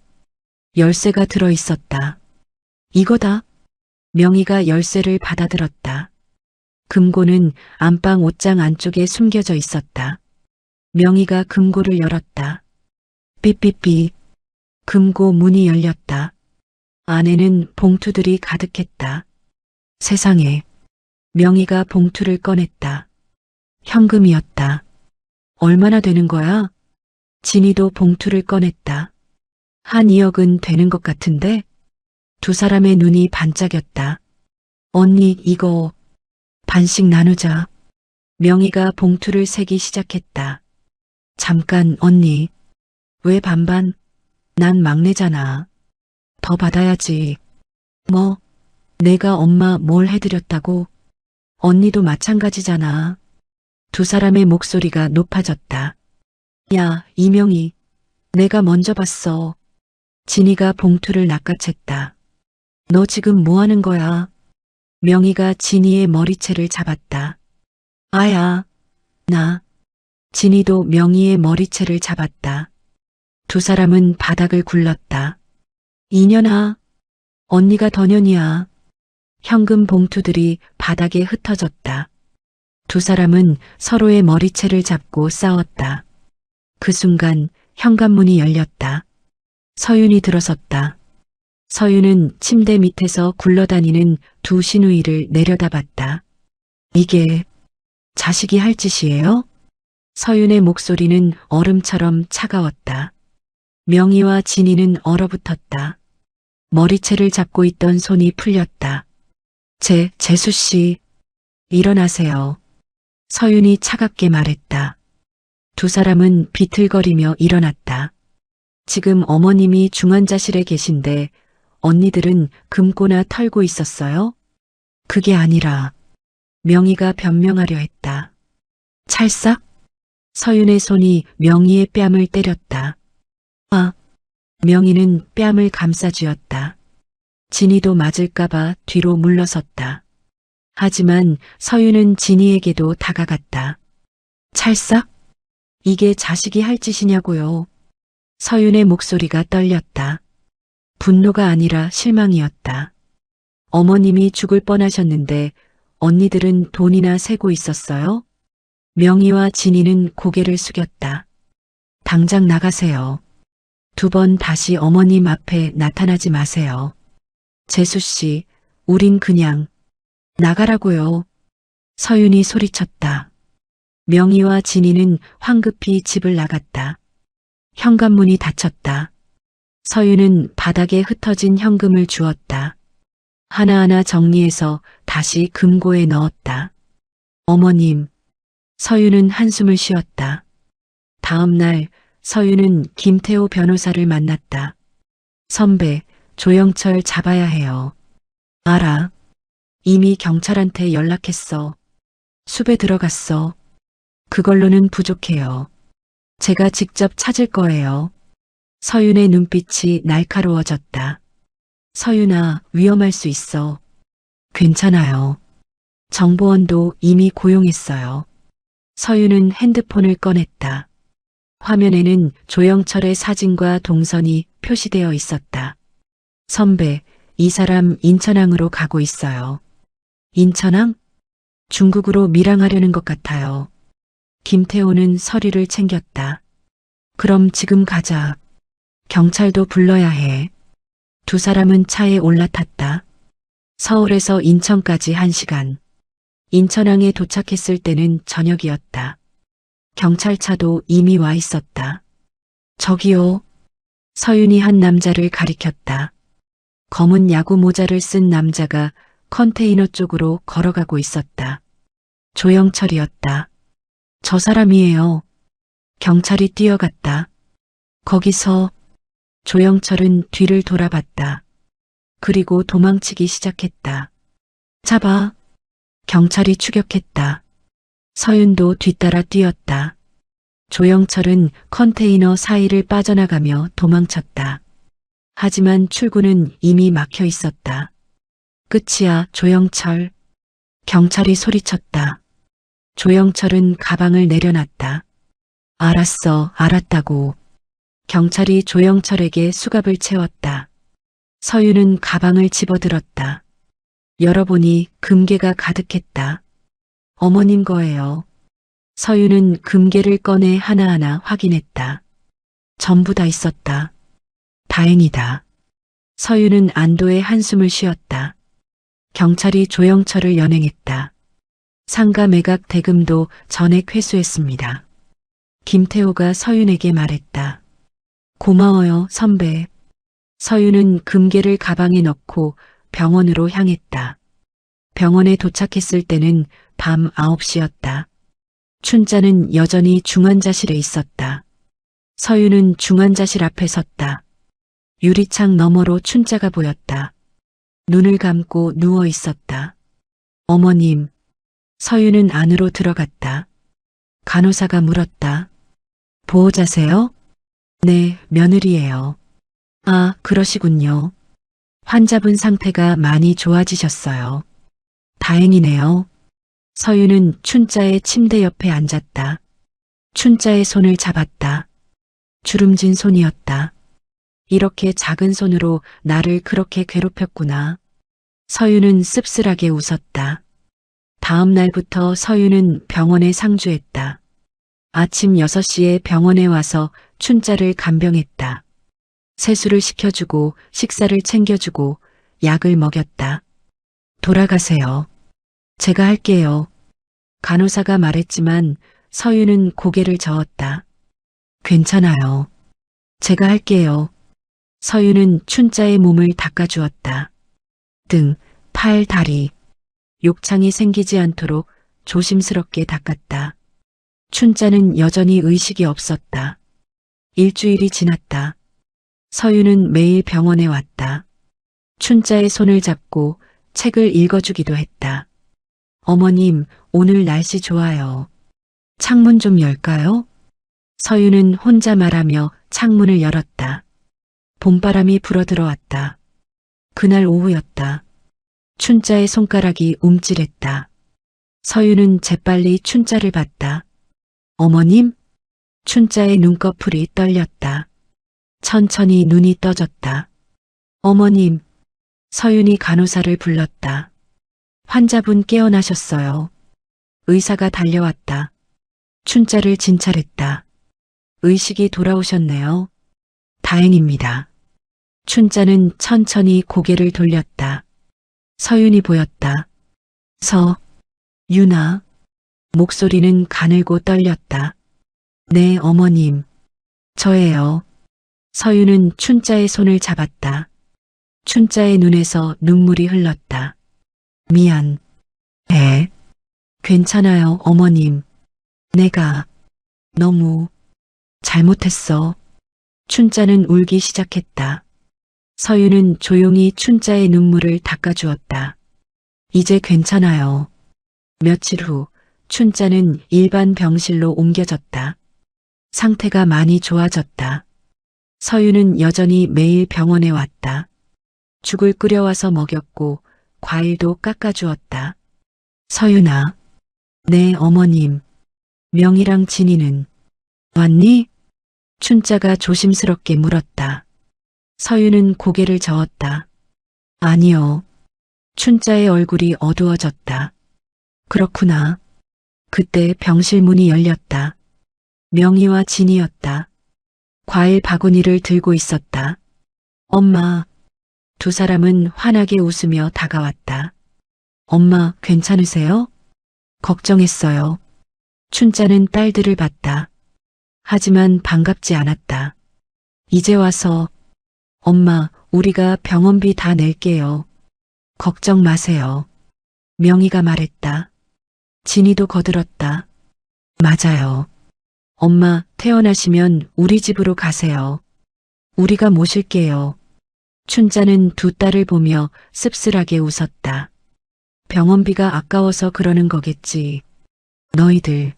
Speaker 1: 열쇠가 들어 있었다. 이거다. 명희가 열쇠를 받아들었다. 금고는 안방 옷장 안쪽에 숨겨져 있었다. 명희가 금고를 열었다. 삐삐삐. 금고 문이 열렸다. 안에는 봉투들이 가득했다. 세상에. 명희가 봉투를 꺼냈다. 현금이었다. 얼마나 되는 거야? 진이도 봉투를 꺼냈다. 한 2억은 되는 것 같은데? 두 사람의 눈이 반짝였다. 언니 이거 반씩 나누자. 명희가 봉투를 세기 시작했다. 잠깐 언니. 왜 반반? 난 막내잖아. 더 받아야지. 뭐? 내가 엄마 뭘 해드렸다고? 언니도 마찬가지잖아. 두 사람의 목소리가 높아졌다. 야, 이명희. 내가 먼저 봤어. 진이가 봉투를 낚아챘다. 너 지금 뭐 하는 거야? 명희가 진이의 머리채를 잡았다. 아야, 나. 진이도 명희의 머리채를 잡았다. 두 사람은 바닥을 굴렀다. 이년아, 언니가 더 년이야. 현금 봉투들이 바닥에 흩어졌다. 두 사람은 서로의 머리채를 잡고 싸웠다. 그 순간 현관문이 열렸다. 서윤이 들어섰다. 서윤은 침대 밑에서 굴러다니는 두 시누이를 내려다봤다. 이게 자식이 할 짓이에요? 서윤의 목소리는 얼음처럼 차가웠다. 명희와 진이는 얼어붙었다. 머리채를 잡고 있던 손이 풀렸다. 재수 씨, 일어나세요. 서윤이 차갑게 말했다. 두 사람은 비틀거리며 일어났다. 지금 어머님이 중환자실에 계신데 언니들은 금고나 털고 있었어요? 그게 아니라 명희가 변명하려 했다. 찰싹? 서윤의 손이 명희의 뺨을 때렸다. 아, 명희는 뺨을 감싸쥐었다. 진이도 맞을까봐 뒤로 물러섰다. 하지만 서윤은 진이에게도 다가갔다. 찰싹? 이게 자식이 할 짓이냐고요. 서윤의 목소리가 떨렸다. 분노가 아니라 실망이었다. 어머님이 죽을 뻔하셨는데 언니들은 돈이나 세고 있었어요? 명희와 진이는 고개를 숙였다. 당장 나가세요. 두 번 다시 어머님 앞에 나타나지 마세요. 재수씨, 우린 그냥 나가라고요. 서윤이 소리쳤다. 명희와 진이는 황급히 집을 나갔다. 현관문이 닫혔다. 서윤은 바닥에 흩어진 현금을 주었다. 하나하나 정리해서 다시 금고에 넣었다. 어머님. 서윤은 한숨을 쉬었다. 다음 날 서윤은 김태호 변호사를 만났다. 선배, 조영철 잡아야 해요. 알아. 이미 경찰한테 연락했어. 숲에 들어갔어. 그걸로는 부족해요. 제가 직접 찾을 거예요. 서윤의 눈빛이 날카로워졌다. 서윤아, 위험할 수 있어. 괜찮아요. 정보원도 이미 고용했어요. 서윤은 핸드폰을 꺼냈다. 화면에는 조영철의 사진과 동선이 표시되어 있었다. 선배, 이 사람 인천항으로 가고 있어요. 인천항? 중국으로 밀항하려는 것 같아요. 김태호는 서류를 챙겼다. 그럼 지금 가자. 경찰도 불러야 해. 두 사람은 차에 올라탔다. 서울에서 인천까지 1시간. 인천항에 도착했을 때는 저녁이었다. 경찰차도 이미 와 있었다. 저기요. 서윤이 한 남자를 가리켰다. 검은 야구 모자를 쓴 남자가 컨테이너 쪽으로 걸어가고 있었다. 조영철이었다. 저 사람이에요. 경찰이 뛰어갔다. 거기서 조영철은 뒤를 돌아봤다. 그리고 도망치기 시작했다. 잡아. 경찰이 추격했다. 서윤도 뒤따라 뛰었다. 조영철은 컨테이너 사이를 빠져나가며 도망쳤다. 하지만 출구는 이미 막혀 있었다. 끝이야, 조영철. 경찰이 소리쳤다. 조영철은 가방을 내려놨다. 알았어, 알았다고. 경찰이 조영철에게 수갑을 채웠다. 서윤은 가방을 집어들었다. 열어보니 금괴가 가득했다. 어머님 거예요. 서윤은 금괴를 꺼내 하나하나 확인했다. 전부 다 있었다. 다행이다. 서윤은 안도의 한숨을 쉬었다. 경찰이 조영철을 연행했다. 상가 매각 대금도 전액 회수했습니다. 김태호가 서윤에게 말했다. 고마워요, 선배. 서윤은 금괴를 가방에 넣고 병원으로 향했다. 병원에 도착했을 때는 밤 9시였다. 춘자는 여전히 중환자실에 있었다. 서윤은 중환자실 앞에 섰다. 유리창 너머로 춘자가 보였다. 눈을 감고 누워 있었다. 어머님. 서윤은 안으로 들어갔다. 간호사가 물었다. 보호자세요? 네, 며느리예요. 아, 그러시군요. 환자분 상태가 많이 좋아지셨어요. 다행이네요. 서윤은 춘자의 침대 옆에 앉았다. 춘자의 손을 잡았다. 주름진 손이었다. 이렇게 작은 손으로 나를 그렇게 괴롭혔구나. 서윤은 씁쓸하게 웃었다. 다음 날부터 서윤은 병원에 상주했다. 아침 6시에 병원에 와서 춘자를 간병했다. 세수를 시켜주고 식사를 챙겨주고 약을 먹였다. 돌아가세요. 제가 할게요. 간호사가 말했지만 서윤은 고개를 저었다. 괜찮아요. 제가 할게요. 서윤은 춘자의 몸을 닦아주었다. 등, 팔, 다리. 욕창이 생기지 않도록 조심스럽게 닦았다. 춘자는 여전히 의식이 없었다. 일주일이 지났다. 서윤은 매일 병원에 왔다. 춘자의 손을 잡고 책을 읽어주기도 했다. 어머님, 오늘 날씨 좋아요. 창문 좀 열까요? 서윤은 혼자 말하며 창문을 열었다. 봄바람이 불어들어왔다. 그날 오후였다. 춘자의 손가락이 움찔했다. 서윤은 재빨리 춘자를 봤다. 어머님? 춘자의 눈꺼풀이 떨렸다. 천천히 눈이 떠졌다. 어머님. 서윤이 간호사를 불렀다. 환자분 깨어나셨어요. 의사가 달려왔다. 춘자를 진찰했다. 의식이 돌아오셨네요. 다행입니다. 춘자는 천천히 고개를 돌렸다. 서윤이 보였다. 윤아. 목소리는 가늘고 떨렸다. 네, 어머님. 저예요. 서윤은 춘자의 손을 잡았다. 춘자의 눈에서 눈물이 흘렀다. 미안. 괜찮아요, 어머님. 내가 너무 잘못했어. 춘자는 울기 시작했다. 서윤은 조용히 춘자의 눈물을 닦아주었다. 이제 괜찮아요. 며칠 후 춘자는 일반 병실로 옮겨졌다. 상태가 많이 좋아졌다. 서윤은 여전히 매일 병원에 왔다. 죽을 끓여와서 먹였고 과일도 깎아주었다. 서윤아. 네, 어머님. 명희랑 진이는 왔니? 춘자가 조심스럽게 물었다. 서윤은 고개를 저었다. 아니요. 춘자의 얼굴이 어두워졌다. 그렇구나. 그때 병실 문이 열렸다. 명희와 진이었다. 과일 바구니를 들고 있었다. 엄마. 두 사람은 환하게 웃으며 다가왔다. 엄마, 괜찮으세요? 걱정했어요. 춘자는 딸들을 봤다. 하지만 반갑지 않았다. 이제 와서 엄마, 우리가 병원비 다 낼게요. 걱정 마세요. 명희가 말했다. 진이도 거들었다. 맞아요. 엄마, 퇴원하시면 우리 집으로 가세요. 우리가 모실게요. 춘자는 두 딸을 보며 씁쓸하게 웃었다. 병원비가 아까워서 그러는 거겠지. 너희들.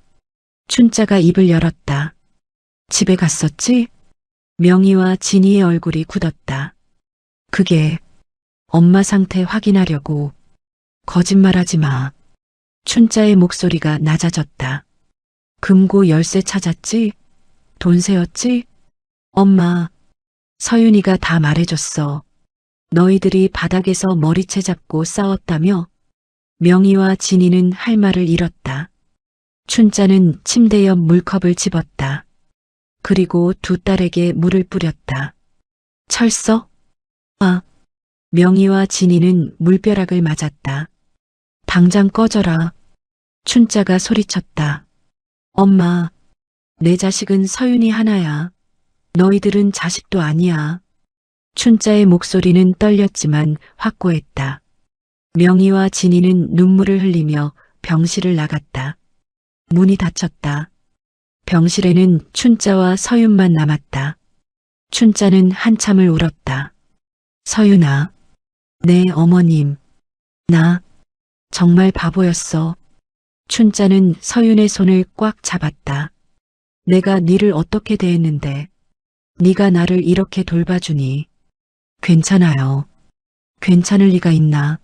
Speaker 1: 춘자가 입을 열었다. 집에 갔었지? 명희와 진희의 얼굴이 굳었다. 그게 엄마 상태 확인하려고. 거짓말하지 마. 춘자의 목소리가 낮아졌다. 금고 열쇠 찾았지? 돈 세었지? 엄마. 서윤이가 다 말해줬어. 너희들이 바닥에서 머리채 잡고 싸웠다며? 명희와 진희는 할 말을 잃었다. 춘자는 침대 옆 물컵을 집었다. 그리고 두 딸에게 물을 뿌렸다. 철서? 아. 명희와 진희는 물벼락을 맞았다. 당장 꺼져라. 춘자가 소리쳤다. 엄마, 내 자식은 서윤이 하나야. 너희들은 자식도 아니야. 춘자의 목소리는 떨렸지만 확고했다. 명희와 진희는 눈물을 흘리며 병실을 나갔다. 문이 닫혔다. 병실에는 춘자와 서윤만 남았다. 춘자는 한참을 울었다. 서윤아, 네 어머님. 나 정말 바보였어. 춘자는 서윤의 손을 꽉 잡았다. 내가 네를 어떻게 대했는데 네가 나를 이렇게 돌봐주니. 괜찮아요. 괜찮을 리가 있나.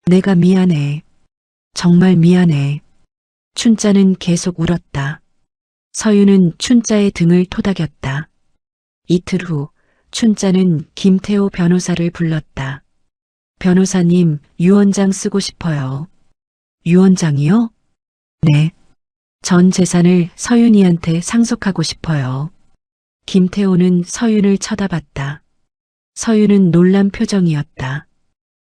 Speaker 1: 내가 미안해. 정말 미안해. 춘자는 계속 울었다. 서윤은 춘자의 등을 토닥였다. 이틀 후 춘자는 김태호 변호사를 불렀다. 변호사님, 유언장 쓰고 싶어요. 유언장이요? 네. 전 재산을 서윤이한테 상속하고 싶어요. 김태호는 서윤을 쳐다봤다. 서윤은 놀란 표정이었다.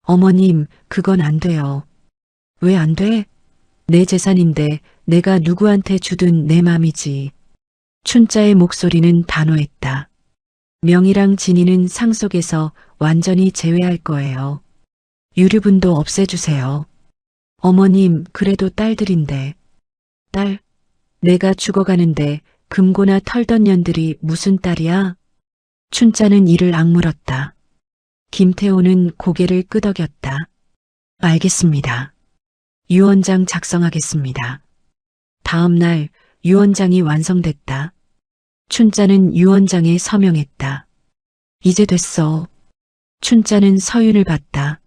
Speaker 1: 어머님, 그건 안 돼요. 왜 안 돼? 내 재산인데 내가 누구한테 주든 내 맘이지. 춘자의 목소리는 단호했다. 명희랑 진희는 상속에서 완전히 제외할 거예요. 유류분도 없애주세요. 어머님, 그래도 딸들인데. 딸? 내가 죽어가는데 금고나 털던 년들이 무슨 딸이야? 춘자는 이를 악물었다. 김태호는 고개를 끄덕였다. 알겠습니다. 유언장 작성하겠습니다. 다음 날 유언장이 완성됐다. 춘자는 유언장에 서명했다. 이제 됐어. 춘자는 서윤을 봤다.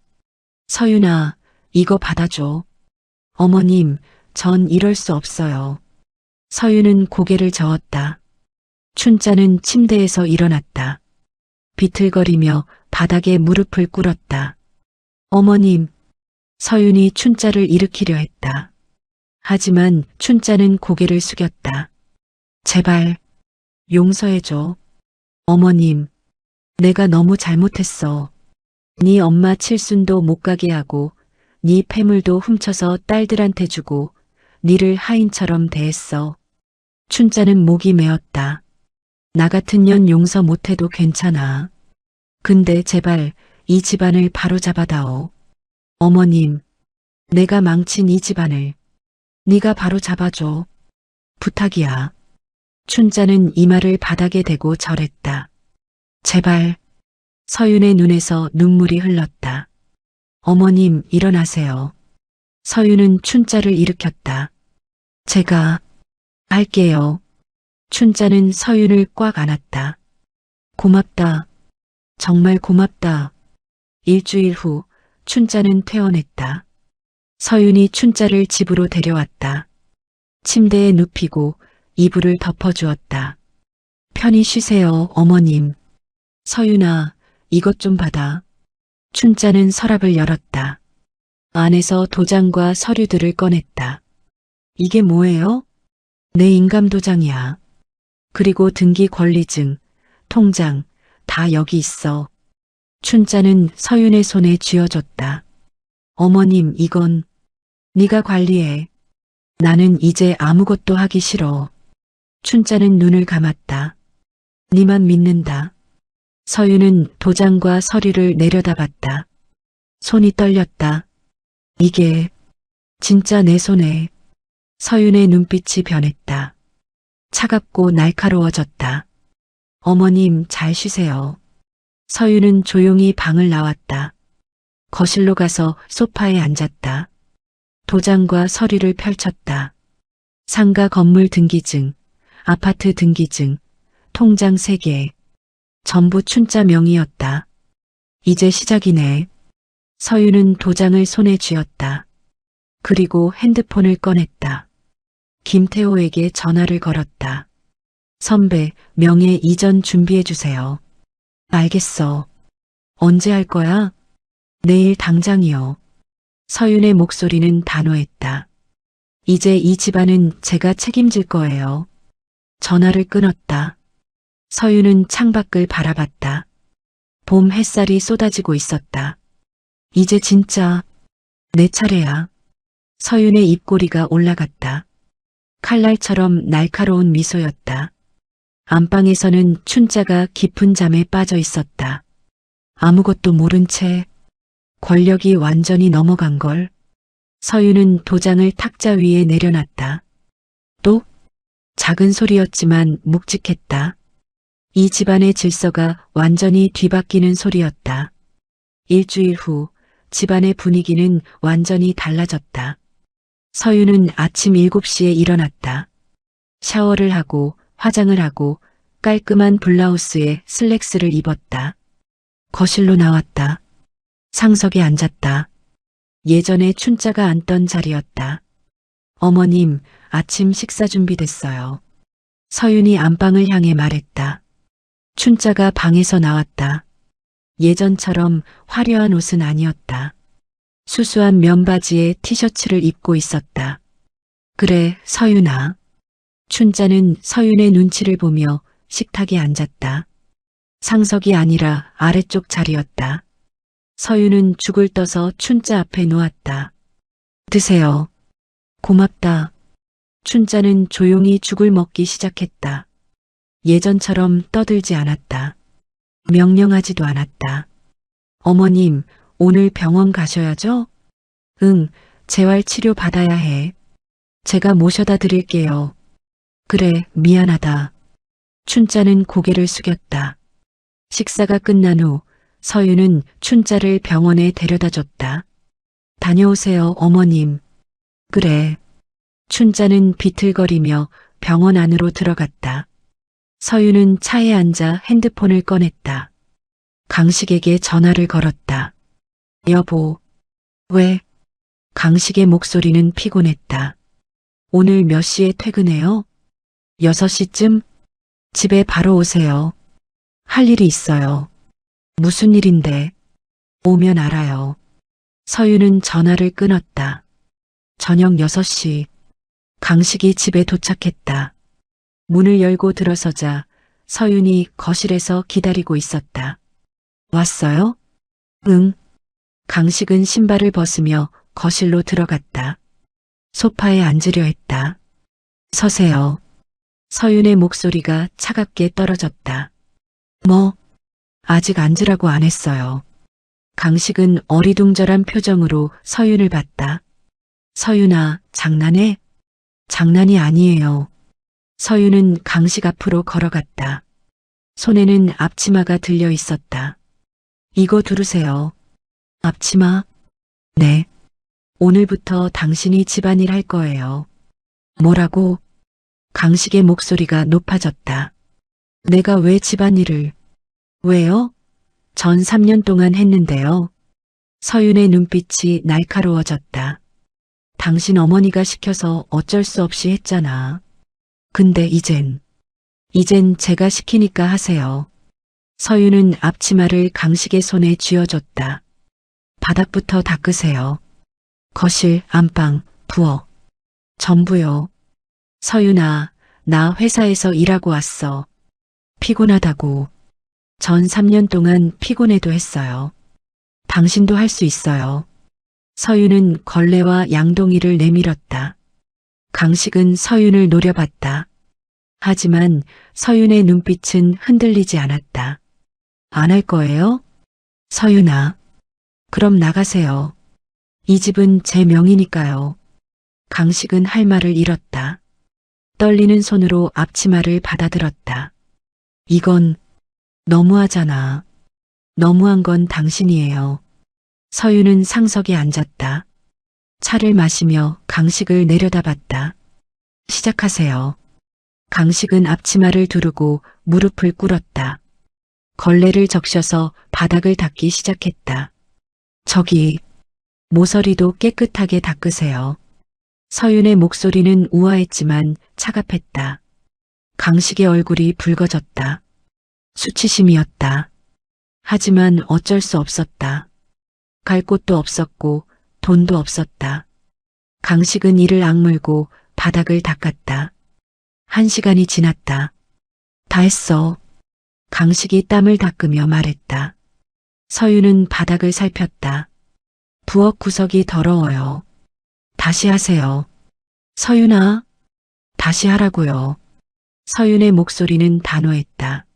Speaker 1: 서윤아, 이거 받아줘. 어머님, 전 이럴 수 없어요. 서윤은 고개를 저었다. 춘자는 침대에서 일어났다. 비틀거리며 바닥에 무릎을 꿇었다. 어머님, 서윤이 춘자를 일으키려 했다. 하지만 춘자는 고개를 숙였다. 제발, 용서해줘. 어머님, 내가 너무 잘못했어. 네 엄마 칠순도 못 가게 하고 네 패물도 훔쳐서 딸들한테 주고 니를 하인처럼 대했어. 춘자는 목이 메었다. 나 같은 년 용서 못해도 괜찮아. 근데 제발 이 집안을 바로잡아다오. 어머님, 내가 망친 이 집안을 네가 바로잡아줘. 부탁이야. 춘자는 이마를 바닥에 대고 절했다. 제발. 서윤의 눈에서 눈물이 흘렀다. 어머님, 일어나세요. 서윤은 춘자를 일으켰다. 제가 할게요. 춘자는 서윤을 꽉 안았다. 고맙다. 정말 고맙다. 일주일 후 춘자는 퇴원했다. 서윤이 춘자를 집으로 데려왔다. 침대에 눕히고 이불을 덮어주었다. 편히 쉬세요, 어머님. 서윤아, 이것 좀 받아. 춘자는 서랍을 열었다. 안에서 도장과 서류들을 꺼냈다. 이게 뭐예요? 내 인감도장이야. 그리고 등기 권리증, 통장, 다 여기 있어. 춘자는 서윤의 손에 쥐어줬다. 어머님, 이건 네가 관리해. 나는 이제 아무것도 하기 싫어. 춘자는 눈을 감았다. 네만 믿는다. 서윤은 도장과 서류를 내려다봤다. 손이 떨렸다. 이게 진짜 내 손에. 서윤의 눈빛이 변했다. 차갑고 날카로워졌다. 어머님 잘 쉬세요. 서윤은 조용히 방을 나왔다. 거실로 가서 소파에 앉았다. 도장과 서류를 펼쳤다. 상가 건물 등기증, 아파트 등기증, 통장 3개. 전부 춘자 명의였다. 이제 시작이네. 서윤은 도장을 손에 쥐었다. 그리고 핸드폰을 꺼냈다. 김태호에게 전화를 걸었다. 선배, 명예 이전 준비해 주세요. 알겠어. 언제 할 거야? 내일 당장이요. 서윤의 목소리는 단호했다. 이제 이 집안은 제가 책임질 거예요. 전화를 끊었다. 서윤은 창밖을 바라봤다. 봄 햇살이 쏟아지고 있었다. 이제 진짜 내 차례야. 서윤의 입꼬리가 올라갔다. 칼날처럼 날카로운 미소였다. 안방에서는 춘자가 깊은 잠에 빠져 있었다. 아무것도 모른 채 권력이 완전히 넘어간 걸. 서윤은 도장을 탁자 위에 내려놨다. 또 작은 소리였지만 묵직했다. 이 집안의 질서가 완전히 뒤바뀌는 소리였다. 일주일 후 집안의 분위기는 완전히 달라졌다. 서윤은 아침 7시에 일어났다. 샤워를 하고 화장을 하고 깔끔한 블라우스에 슬랙스를 입었다. 거실로 나왔다. 상석에 앉았다. 예전에 춘자가 앉던 자리였다. 어머님, 아침 식사 준비됐어요. 서윤이 안방을 향해 말했다. 춘자가 방에서 나왔다. 예전처럼 화려한 옷은 아니었다. 수수한 면바지에 티셔츠를 입고 있었다. 그래, 서윤아. 춘자는 서윤의 눈치를 보며 식탁에 앉았다. 상석이 아니라 아래쪽 자리였다. 서윤은 죽을 떠서 춘자 앞에 놓았다. 드세요. 고맙다. 춘자는 조용히 죽을 먹기 시작했다. 예전처럼 떠들지 않았다. 명령하지도 않았다. 어머님, 오늘 병원 가셔야죠? 응, 재활치료 받아야 해. 제가 모셔다 드릴게요. 그래, 미안하다. 춘자는 고개를 숙였다. 식사가 끝난 후 서윤은 춘자를 병원에 데려다 줬다. 다녀오세요, 어머님. 그래. 춘자는 비틀거리며 병원 안으로 들어갔다. 서윤은 차에 앉아 핸드폰을 꺼냈다. 강식에게 전화를 걸었다. 여보. 왜? 강식의 목소리는 피곤했다. 오늘 몇 시에 퇴근해요? 6시쯤? 집에 바로 오세요. 할 일이 있어요. 무슨 일인데? 오면 알아요. 서윤은 전화를 끊었다. 저녁 6시. 강식이 집에 도착했다. 문을 열고 들어서자 서윤이 거실에서 기다리고 있었다. 왔어요? 응. 강식은 신발을 벗으며 거실로 들어갔다. 소파에 앉으려 했다. 서세요. 서윤의 목소리가 차갑게 떨어졌다. 뭐? 아직 앉으라고 안 했어요. 강식은 어리둥절한 표정으로 서윤을 봤다. 서윤아, 장난해? 장난이 아니에요. 서윤은 강식 앞으로 걸어갔다. 손에는 앞치마가 들려 있었다. 이거 두르세요. 앞치마? 네. 오늘부터 당신이 집안일 할 거예요. 뭐라고? 강식의 목소리가 높아졌다. 내가 왜 집안일을? 왜요? 전 3년 동안 했는데요. 서윤의 눈빛이 날카로워졌다. 당신 어머니가 시켜서 어쩔 수 없이 했잖아. 근데 이젠 제가 시키니까 하세요. 서윤은 앞치마를 강식의 손에 쥐어줬다. 바닥부터 닦으세요. 거실, 안방, 부엌. 전부요. 서윤아, 나 회사에서 일하고 왔어. 피곤하다고. 전 3년 동안 피곤해도 했어요. 당신도 할 수 있어요. 서윤은 걸레와 양동이를 내밀었다. 강식은 서윤을 노려봤다. 하지만 서윤의 눈빛은 흔들리지 않았다. 안 할 거예요? 서윤아. 그럼 나가세요. 이 집은 제 명이니까요. 강식은 할 말을 잃었다. 떨리는 손으로 앞치마를 받아들었다. 이건 너무하잖아. 너무한 건 당신이에요. 서유는 상석에 앉았다. 차를 마시며 강식을 내려다봤다. 시작하세요. 강식은 앞치마를 두르고 무릎을 꿇었다. 걸레를 적셔서 바닥을 닦기 시작했다. 저기, 모서리도 깨끗하게 닦으세요. 서윤의 목소리는 우아했지만 차갑했다. 강식의 얼굴이 붉어졌다. 수치심이었다. 하지만 어쩔 수 없었다. 갈 곳도 없었고 돈도 없었다. 강식은 이를 악물고 바닥을 닦았다. 1시간이 지났다. 다 했어. 강식이 땀을 닦으며 말했다. 서윤은 바닥을 살폈다. 부엌 구석이 더러워요. 다시 하세요. 서윤아, 다시 하라고요. 서윤의 목소리는 단호했다.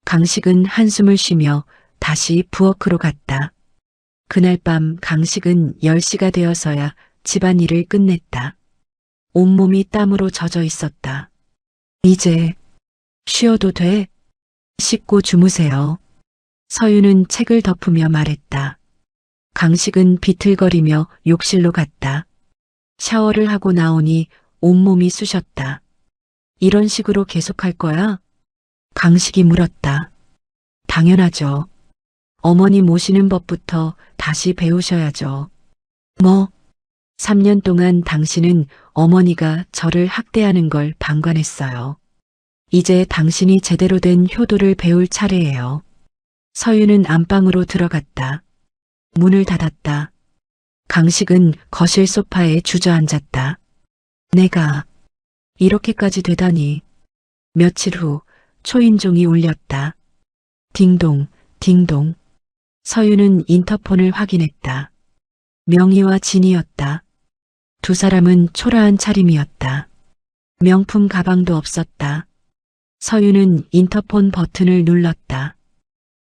Speaker 1: 강식은 한숨을 쉬며 다시 부엌으로 갔다. 그날 밤 강식은 10시가 되어서야 집안일을 끝냈다. 온몸이 땀으로 젖어 있었다. 이제 쉬어도 돼? 씻고 주무세요. 서윤은 책을 덮으며 말했다. 강식은 비틀거리며 욕실로 갔다. 샤워를 하고 나오니 온몸이 쑤셨다. 이런 식으로 계속할 거야? 강식이 물었다. 당연하죠. 어머니 모시는 법부터 다시 배우셔야죠. 3년 동안 당신은 어머니가 저를 학대하는 걸 방관했어요. 이제 당신이 제대로 된 효도를 배울 차례예요. 서윤은 안방으로 들어갔다. 문을 닫았다. 강식은 거실 소파에 주저앉았다. 내가 이렇게까지 되다니. 며칠 후 초인종이 울렸다. 딩동, 딩동. 서윤은 인터폰을 확인했다. 명희와 진이었다. 두 사람은 초라한 차림이었다. 명품 가방도 없었다. 서윤은 인터폰 버튼을 눌렀다.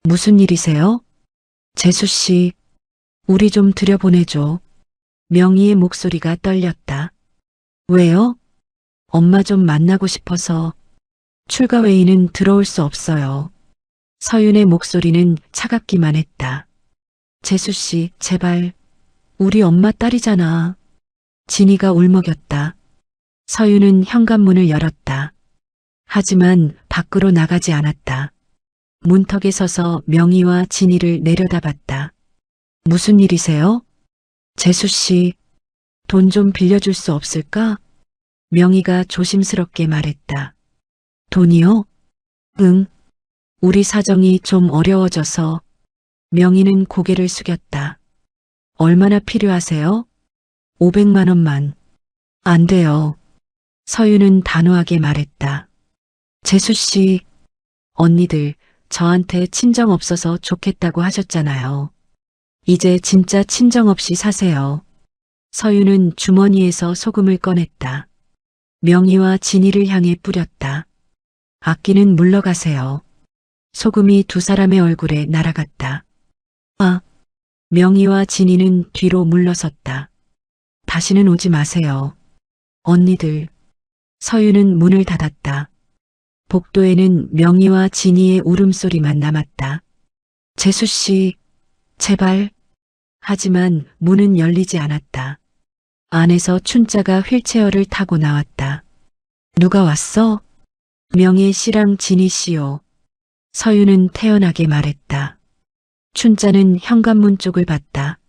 Speaker 1: 무슨 일이세요? 재수 씨, 우리 좀 들여보내줘. 명희의 목소리가 떨렸다. 왜요? 엄마 좀 만나고 싶어서. 출가 외에는 들어올 수 없어요. 서윤의 목소리는 차갑기만 했다. 재수 씨, 제발. 우리 엄마 딸이잖아. 진이가 울먹였다. 서윤은 현관문을 열었다. 하지만 밖으로 나가지 않았다. 문턱에 서서 명희와 진이를 내려다봤다. 무슨 일이세요? 재수 씨, 돈 좀 빌려줄 수 없을까? 명희가 조심스럽게 말했다. 돈이요? 응. 우리 사정이 좀 어려워져서. 명희는 고개를 숙였다. 얼마나 필요하세요? 500만 원만. 안 돼요. 서윤은 단호하게 말했다. 재수 씨, 언니들 저한테 친정 없어서 좋겠다고 하셨잖아요. 이제 진짜 친정 없이 사세요. 서윤은 주머니에서 소금을 꺼냈다. 명희와 진이를 향해 뿌렸다. 악기는 물러가세요. 소금이 두 사람의 얼굴에 날아갔다. 아, 명희와 진이는 뒤로 물러섰다. 다시는 오지 마세요. 언니들. 서윤은 문을 닫았다. 복도에는 명희와 진이의 울음소리만 남았다. 재수 씨, 제발. 하지만 문은 열리지 않았다. 안에서 춘자가 휠체어를 타고 나왔다. 누가 왔어? 명희 씨랑 진이 씨요. 서윤은 태연하게 말했다. 춘자는 현관문 쪽을 봤다.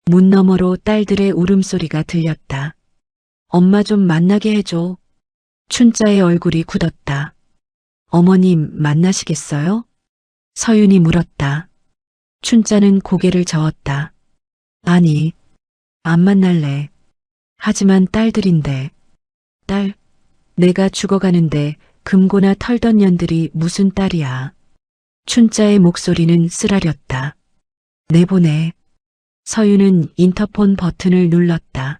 Speaker 1: 문 너머로 딸들의 울음소리가 들렸다. 엄마 좀 만나게 해줘. 춘자의 얼굴이 굳었다. 어머님 만나시겠어요? 서윤이 물었다. 춘자는 고개를 저었다. 아니, 안 만날래. 하지만 딸들인데. 딸, 내가 죽어가는데 금고나 털던 년들이 무슨 딸이야. 춘자의 목소리는 쓰라렸다. 내보내. 서윤은 인터폰 버튼을 눌렀다.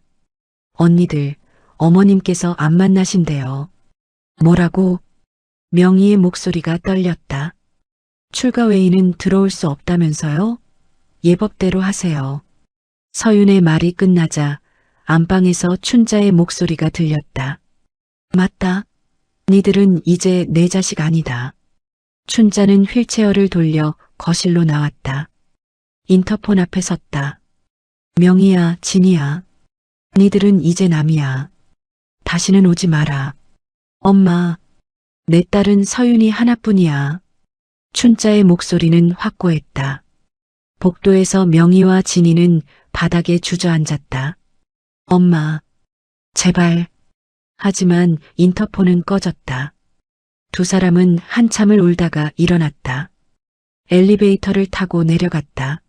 Speaker 1: 언니들, 어머님께서 안 만나신대요. 뭐라고? 명희의 목소리가 떨렸다. 출가 외에는 들어올 수 없다면서요? 예법대로 하세요. 서윤의 말이 끝나자 안방에서 춘자의 목소리가 들렸다. 맞다. 니들은 이제 내 자식 아니다. 춘자는 휠체어를 돌려 거실로 나왔다. 인터폰 앞에 섰다. 명희야, 진이야. 니들은 이제 남이야. 다시는 오지 마라. 엄마, 내 딸은 서윤이 하나뿐이야. 춘자의 목소리는 확고했다. 복도에서 명희와 진이는 바닥에 주저앉았다. 엄마, 제발. 하지만 인터폰은 꺼졌다. 두 사람은 한참을 울다가 일어났다. 엘리베이터를 타고 내려갔다.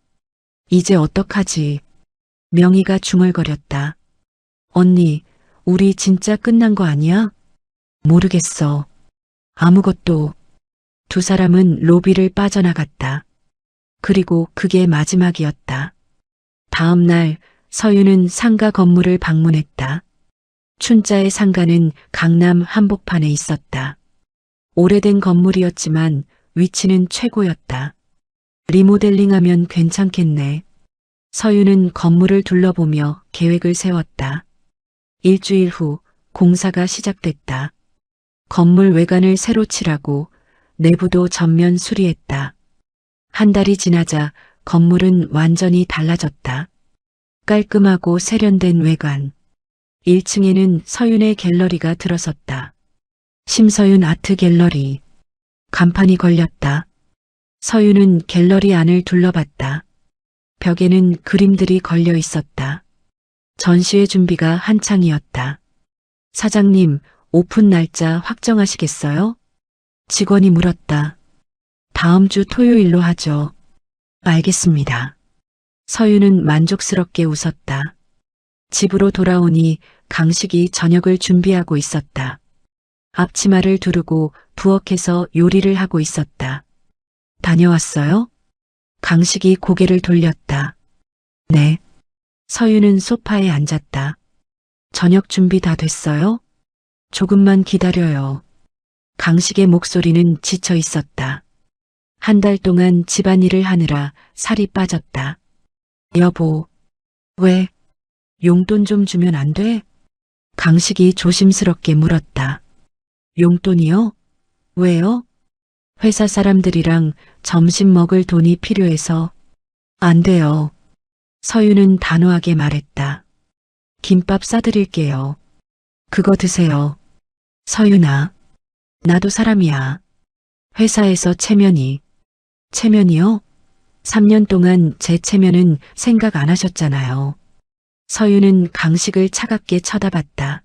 Speaker 1: 이제 어떡하지? 명희가 중얼거렸다. 언니, 우리 진짜 끝난 거 아니야? 모르겠어. 아무것도. 두 사람은 로비를 빠져나갔다. 그리고 그게 마지막이었다. 다음 날 서유는 상가 건물을 방문했다. 춘자의 상가는 강남 한복판에 있었다. 오래된 건물이었지만 위치는 최고였다. 리모델링하면 괜찮겠네. 서유는 건물을 둘러보며 계획을 세웠다. 일주일 후 공사가 시작됐다. 건물 외관을 새로 칠하고 내부도 전면 수리했다. 한 달이 지나자 건물은 완전히 달라졌다. 깔끔하고 세련된 외관. 1층에는 서윤의 갤러리가 들어섰다. 심서윤 아트 갤러리. 간판이 걸렸다. 서윤은 갤러리 안을 둘러봤다. 벽에는 그림들이 걸려 있었다. 전시회 준비가 한창이었다. 사장님, 오픈 날짜 확정하시겠어요? 직원이 물었다. 다음 주 토요일로 하죠. 알겠습니다. 서윤은 만족스럽게 웃었다. 집으로 돌아오니 강식이 저녁을 준비하고 있었다. 앞치마를 두르고 부엌에서 요리를 하고 있었다. 다녀왔어요? 강식이 고개를 돌렸다. 네. 서윤은 소파에 앉았다. 저녁 준비 다 됐어요? 조금만 기다려요. 강식의 목소리는 지쳐 있었다. 한 달 동안 집안일을 하느라 살이 빠졌다. 여보, 왜? 용돈 좀 주면 안 돼? 강식이 조심스럽게 물었다. 용돈이요? 왜요? 회사 사람들이랑 점심 먹을 돈이 필요해서. 안 돼요. 서유는 단호하게 말했다. 김밥 싸드릴게요. 그거 드세요. 서윤아, 나도 사람이야. 회사에서 체면이. 체면이요? 3년 동안 제 체면은 생각 안 하셨잖아요. 서윤은 강식을 차갑게 쳐다봤다.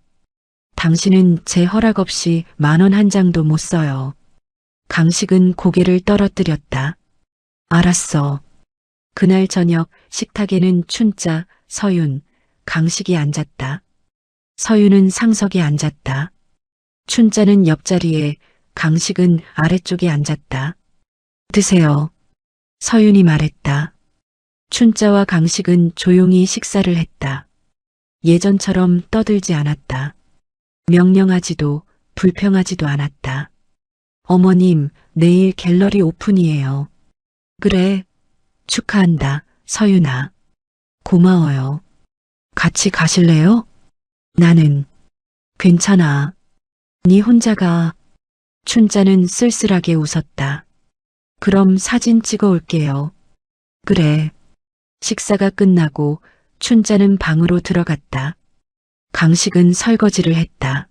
Speaker 1: 당신은 제 허락 없이 10,000원 한 장도 못 써요. 강식은 고개를 떨어뜨렸다. 알았어. 그날 저녁 식탁에는 춘자, 서윤, 강식이 앉았다. 서윤은 상석에 앉았다. 춘자는 옆자리에, 강식은 아래쪽에 앉았다. 드세요. 서윤이 말했다. 춘자와 강식은 조용히 식사를 했다. 예전처럼 떠들지 않았다. 명령하지도 불평하지도 않았다. 어머님, 내일 갤러리 오픈이에요. 그래. 축하한다, 서윤아. 고마워요. 같이 가실래요? 나는. 괜찮아. 네 혼자 가. 춘자는 쓸쓸하게 웃었다. 그럼 사진 찍어 올게요. 그래. 식사가 끝나고 춘자는 방으로 들어갔다. 강식은 설거지를 했다.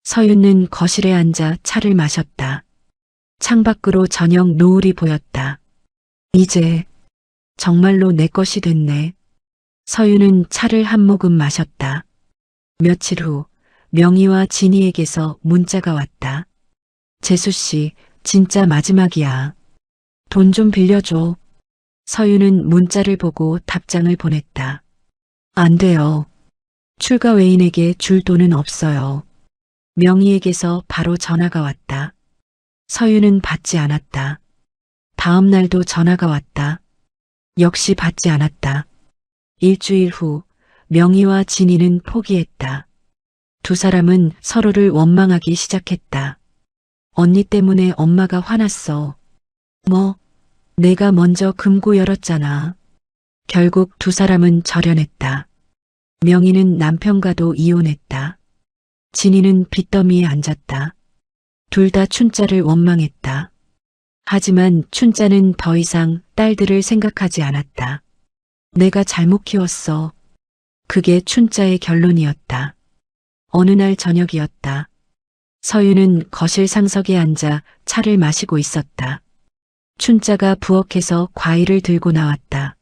Speaker 1: 서윤은 거실에 앉아 차를 마셨다. 창밖으로 저녁 노을이 보였다. 이제 정말로 내 것이 됐네. 서윤은 차를 한 모금 마셨다. 며칠 후 명희와 진희에게서 문자가 왔다. 재수 씨, 진짜 마지막이야. 돈 좀 빌려줘. 서윤은 문자를 보고 답장을 보냈다. 안 돼요. 출가 외인에게 줄 돈은 없어요. 명희에게서 바로 전화가 왔다. 서윤은 받지 않았다. 다음 날도 전화가 왔다. 역시 받지 않았다. 일주일 후 명희와 진희는 포기했다. 두 사람은 서로를 원망하기 시작했다. 언니 때문에 엄마가 화났어. 뭐, 내가 먼저 금고 열었잖아. 결국 두 사람은 절연했다. 명희는 남편과도 이혼했다. 진이는 빚더미에 앉았다. 둘 다 춘자를 원망했다. 하지만 춘자는 더 이상 딸들을 생각하지 않았다. 내가 잘못 키웠어. 그게 춘자의 결론이었다. 어느 날 저녁이었다. 서유는 거실 상석에 앉아 차를 마시고 있었다. 춘자가 부엌에서 과일을 들고 나왔다.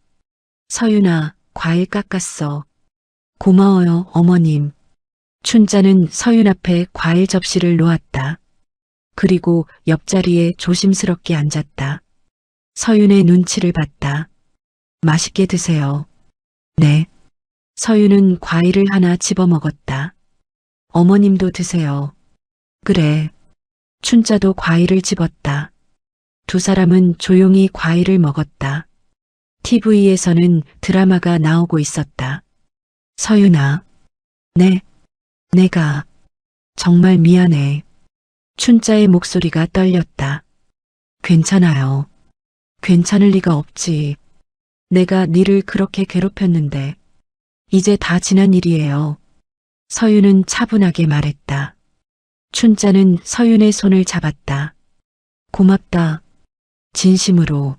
Speaker 1: 서윤아, 과일 깎았어. 고마워요, 어머님. 춘자는 서윤 앞에 과일 접시를 놓았다. 그리고 옆자리에 조심스럽게 앉았다. 서윤의 눈치를 봤다. 맛있게 드세요. 네. 서윤은 과일을 하나 집어먹었다. 어머님도 드세요. 그래. 춘자도 과일을 집었다. 두 사람은 조용히 과일을 먹었다. TV에서는 드라마가 나오고 있었다. 서윤아. 네. 내가 정말 미안해. 춘자의 목소리가 떨렸다. 괜찮아요. 괜찮을 리가 없지. 내가 니를 그렇게 괴롭혔는데. 이제 다 지난 일이에요. 서윤은 차분하게 말했다. 춘자는 서윤의 손을 잡았다. 고맙다. 진심으로.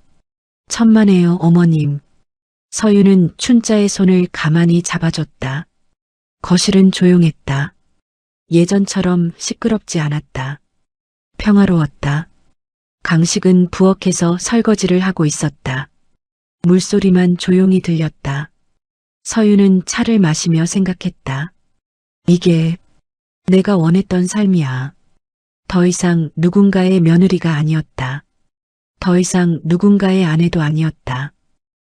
Speaker 1: 천만에요, 어머님. 서윤은 춘자의 손을 가만히 잡아줬다. 거실은 조용했다. 예전처럼 시끄럽지 않았다. 평화로웠다. 강식은 부엌에서 설거지를 하고 있었다. 물소리만 조용히 들렸다. 서윤은 차를 마시며 생각했다. 이게 내가 원했던 삶이야. 더 이상 누군가의 며느리가 아니었다. 더 이상 누군가의 아내도 아니었다.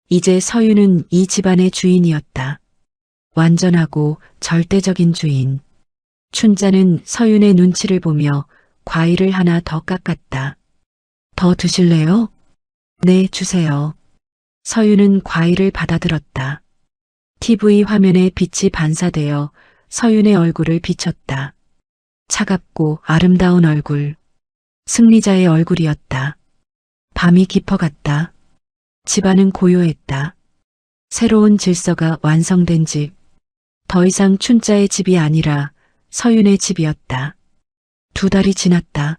Speaker 1: 이제 서윤은 이 집안의 주인이었다. 완전하고 절대적인 주인. 춘자는 서윤의 눈치를 보며 과일을 하나 더 깎았다. 더 드실래요? 네, 주세요. 서윤은 과일을 받아들었다. TV 화면에 빛이 반사되어 서윤의 얼굴을 비췄다. 차갑고 아름다운 얼굴. 승리자의 얼굴이었다. 밤이 깊어갔다. 집안은 고요했다. 새로운 질서가 완성된 집. 더 이상 춘자의 집이 아니라 서윤의 집이었다. 두 달이 지났다.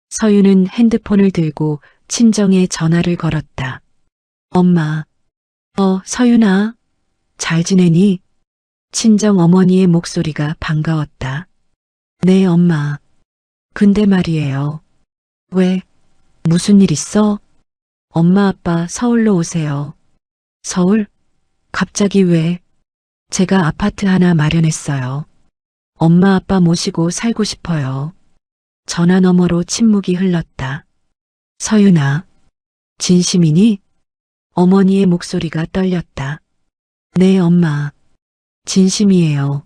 Speaker 1: 서윤은 핸드폰을 들고 친정에 전화를 걸었다. 엄마. 서윤아. 잘 지내니? 친정 어머니의 목소리가 반가웠다. 네, 엄마. 근데 말이에요. 왜? 무슨 일 있어? 엄마 아빠 서울로 오세요. 서울? 갑자기 왜? 제가 아파트 하나 마련했어요. 엄마 아빠 모시고 살고 싶어요. 전화 너머로 침묵이 흘렀다. 서윤아. 진심이니? 어머니의 목소리가 떨렸다. 네, 엄마. 진심이에요.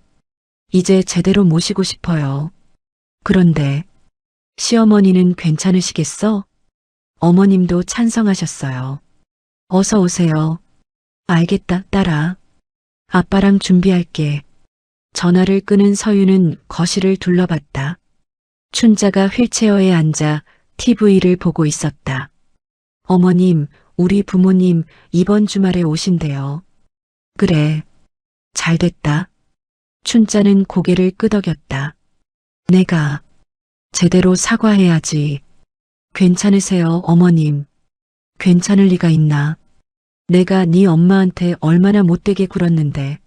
Speaker 1: 이제 제대로 모시고 싶어요. 그런데 시어머니는 괜찮으시겠어? 어머님도 찬성하셨어요. 어서 오세요. 알겠다, 딸아. 아빠랑 준비할게. 전화를 끊은 서윤은 거실을 둘러봤다. 춘자가 휠체어에 앉아 TV를 보고 있었다. 어머님, 우리 부모님 이번 주말에 오신대요. 그래. 잘 됐다. 춘자는 고개를 끄덕였다. 내가 제대로 사과해야지. 괜찮으세요, 어머님. 괜찮을 리가 있나. 내가 네 엄마한테 얼마나 못되게 굴었는데.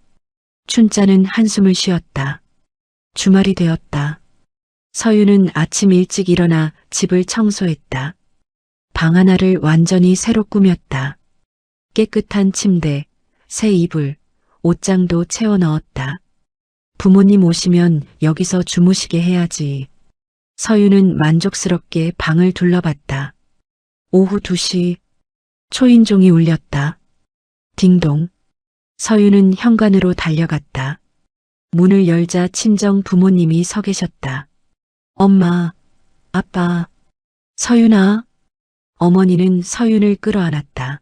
Speaker 1: 춘자는 한숨을 쉬었다. 주말이 되었다. 서윤은 아침 일찍 일어나 집을 청소했다. 방 하나를 완전히 새로 꾸몄다. 깨끗한 침대, 새 이불, 옷장도 채워 넣었다. 부모님 오시면 여기서 주무시게 해야지. 서윤은 만족스럽게 방을 둘러봤다. 오후 2시, 초인종이 울렸다. 딩동. 서윤은 현관으로 달려갔다. 문을 열자 친정 부모님이 서 계셨다. 엄마, 아빠, 서윤아. 어머니는 서윤을 끌어안았다.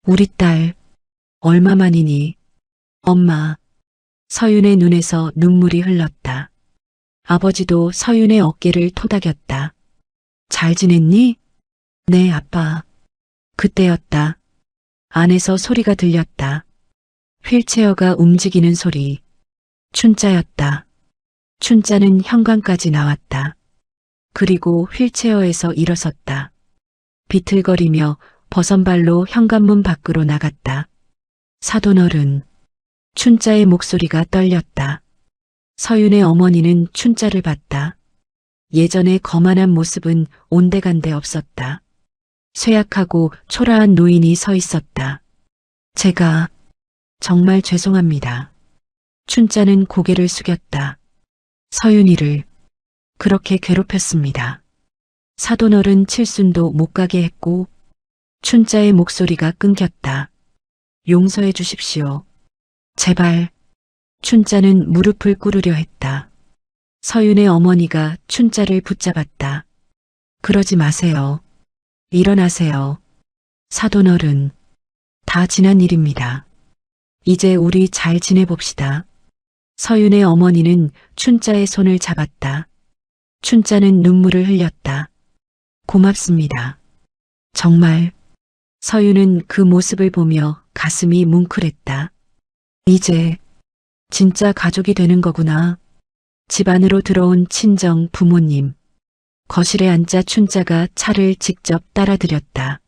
Speaker 1: 우리 딸, 얼마만이니? 엄마. 서윤의 눈에서 눈물이 흘렀다. 아버지도 서윤의 어깨를 토닥였다. 잘 지냈니? 네, 아빠. 그때였다. 안에서 소리가 들렸다. 휠체어가 움직이는 소리. 춘자였다. 춘자는 현관까지 나왔다. 그리고 휠체어에서 일어섰다. 비틀거리며 버선발로 현관문 밖으로 나갔다. 사돈어른. 춘자의 목소리가 떨렸다. 서윤의 어머니는 춘자를 봤다. 예전의 거만한 모습은 온데간데 없었다. 쇠약하고 초라한 노인이 서 있었다. 제가 정말 죄송합니다. 춘자는 고개를 숙였다. 서윤이를 그렇게 괴롭혔습니다. 사돈어른 칠순도 못 가게 했고 춘자의 목소리가 끊겼다. 용서해 주십시오. 제발. 춘자는 무릎을 꿇으려 했다. 서윤의 어머니가 춘자를 붙잡았다. 그러지 마세요. 일어나세요. 사돈어른. 다 지난 일입니다. 이제 우리 잘 지내봅시다. 서윤의 어머니는 춘자의 손을 잡았다. 춘자는 눈물을 흘렸다. 고맙습니다. 정말. 서윤은 그 모습을 보며 가슴이 뭉클했다. 이제 진짜 가족이 되는 거구나. 집 안으로 들어온 친정 부모님. 거실에 앉아 춘자가 차를 직접 따라드렸다.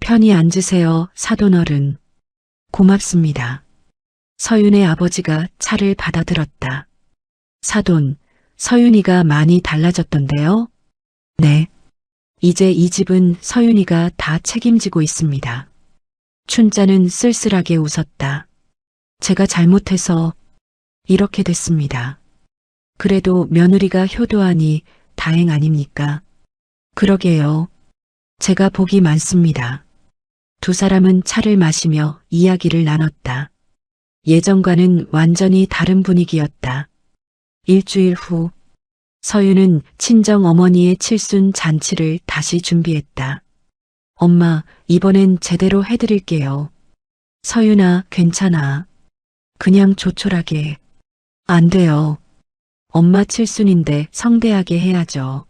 Speaker 1: 편히 앉으세요, 사돈어른. 고맙습니다. 서윤의 아버지가 차를 받아들었다. 사돈, 서윤이가 많이 달라졌던데요? 네. 이제 이 집은 서윤이가 다 책임지고 있습니다. 춘자는 쓸쓸하게 웃었다. 제가 잘못해서 이렇게 됐습니다. 그래도 며느리가 효도하니 다행 아닙니까? 그러게요. 제가 복이 많습니다. 두 사람은 차를 마시며 이야기를 나눴다. 예전과는 완전히 다른 분위기였다. 일주일 후 서윤은 친정 어머니의 칠순 잔치를 다시 준비했다. 엄마, 이번엔 제대로 해드릴게요. 서윤아, 괜찮아. 그냥 조촐하게. 안 돼요. 엄마 칠순인데 성대하게 해야죠.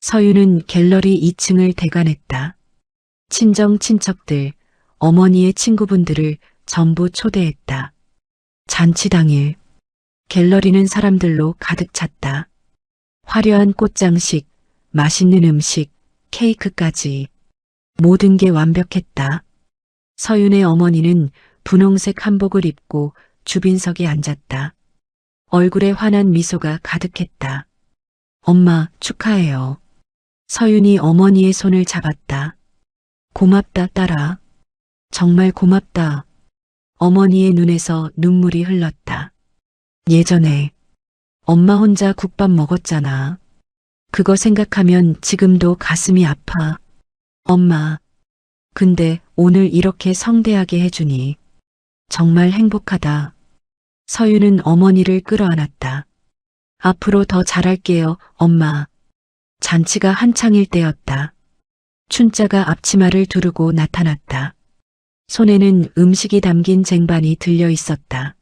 Speaker 1: 서윤은 갤러리 2층을 대관했다. 친정 친척들, 어머니의 친구분들을 전부 초대했다. 잔치 당일, 갤러리는 사람들로 가득 찼다. 화려한 꽃장식, 맛있는 음식, 케이크까지 모든 게 완벽했다. 서윤의 어머니는 분홍색 한복을 입고 주빈석에 앉았다. 얼굴에 환한 미소가 가득했다. 엄마, 축하해요. 서윤이 어머니의 손을 잡았다. 고맙다, 딸아. 정말 고맙다. 어머니의 눈에서 눈물이 흘렀다. 예전에 엄마 혼자 국밥 먹었잖아. 그거 생각하면 지금도 가슴이 아파. 엄마, 근데 오늘 이렇게 성대하게 해주니 정말 행복하다. 서윤은 어머니를 끌어안았다. 앞으로 더 잘할게요, 엄마. 잔치가 한창일 때였다. 춘자가 앞치마를 두르고 나타났다. 손에는 음식이 담긴 쟁반이 들려 있었다.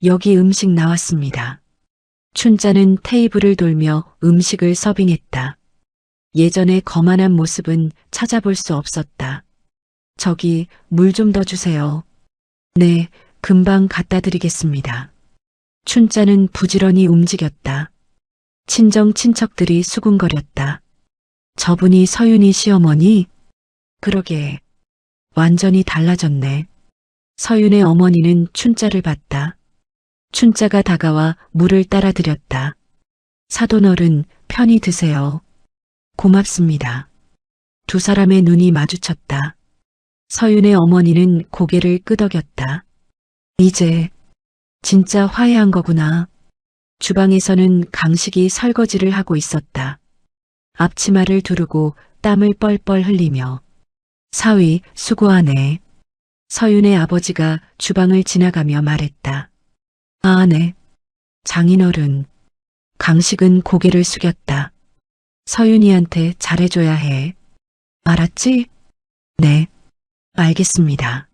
Speaker 1: 여기 음식 나왔습니다. 춘자는 테이블을 돌며 음식을 서빙했다. 예전의 거만한 모습은 찾아볼 수 없었다. 저기 물 좀 더 주세요. 네, 금방 갖다 드리겠습니다. 춘자는 부지런히 움직였다. 친정 친척들이 수군거렸다. 저분이 서윤이 시어머니? 그러게. 완전히 달라졌네. 서윤의 어머니는 춘자를 봤다. 춘자가 다가와 물을 따라 드렸다. 사돈어른, 편히 드세요. 고맙습니다. 두 사람의 눈이 마주쳤다. 서윤의 어머니는 고개를 끄덕였다. 이제 진짜 화해한 거구나. 주방에서는 강식이 설거지를 하고 있었다. 앞치마를 두르고 땀을 뻘뻘 흘리며. 사위, 수고하네. 서윤의 아버지가 주방을 지나가며 말했다. 아, 네. 장인어른. 강식은 고개를 숙였다. 서윤이한테 잘해줘야 해. 알았지? 네. 알겠습니다.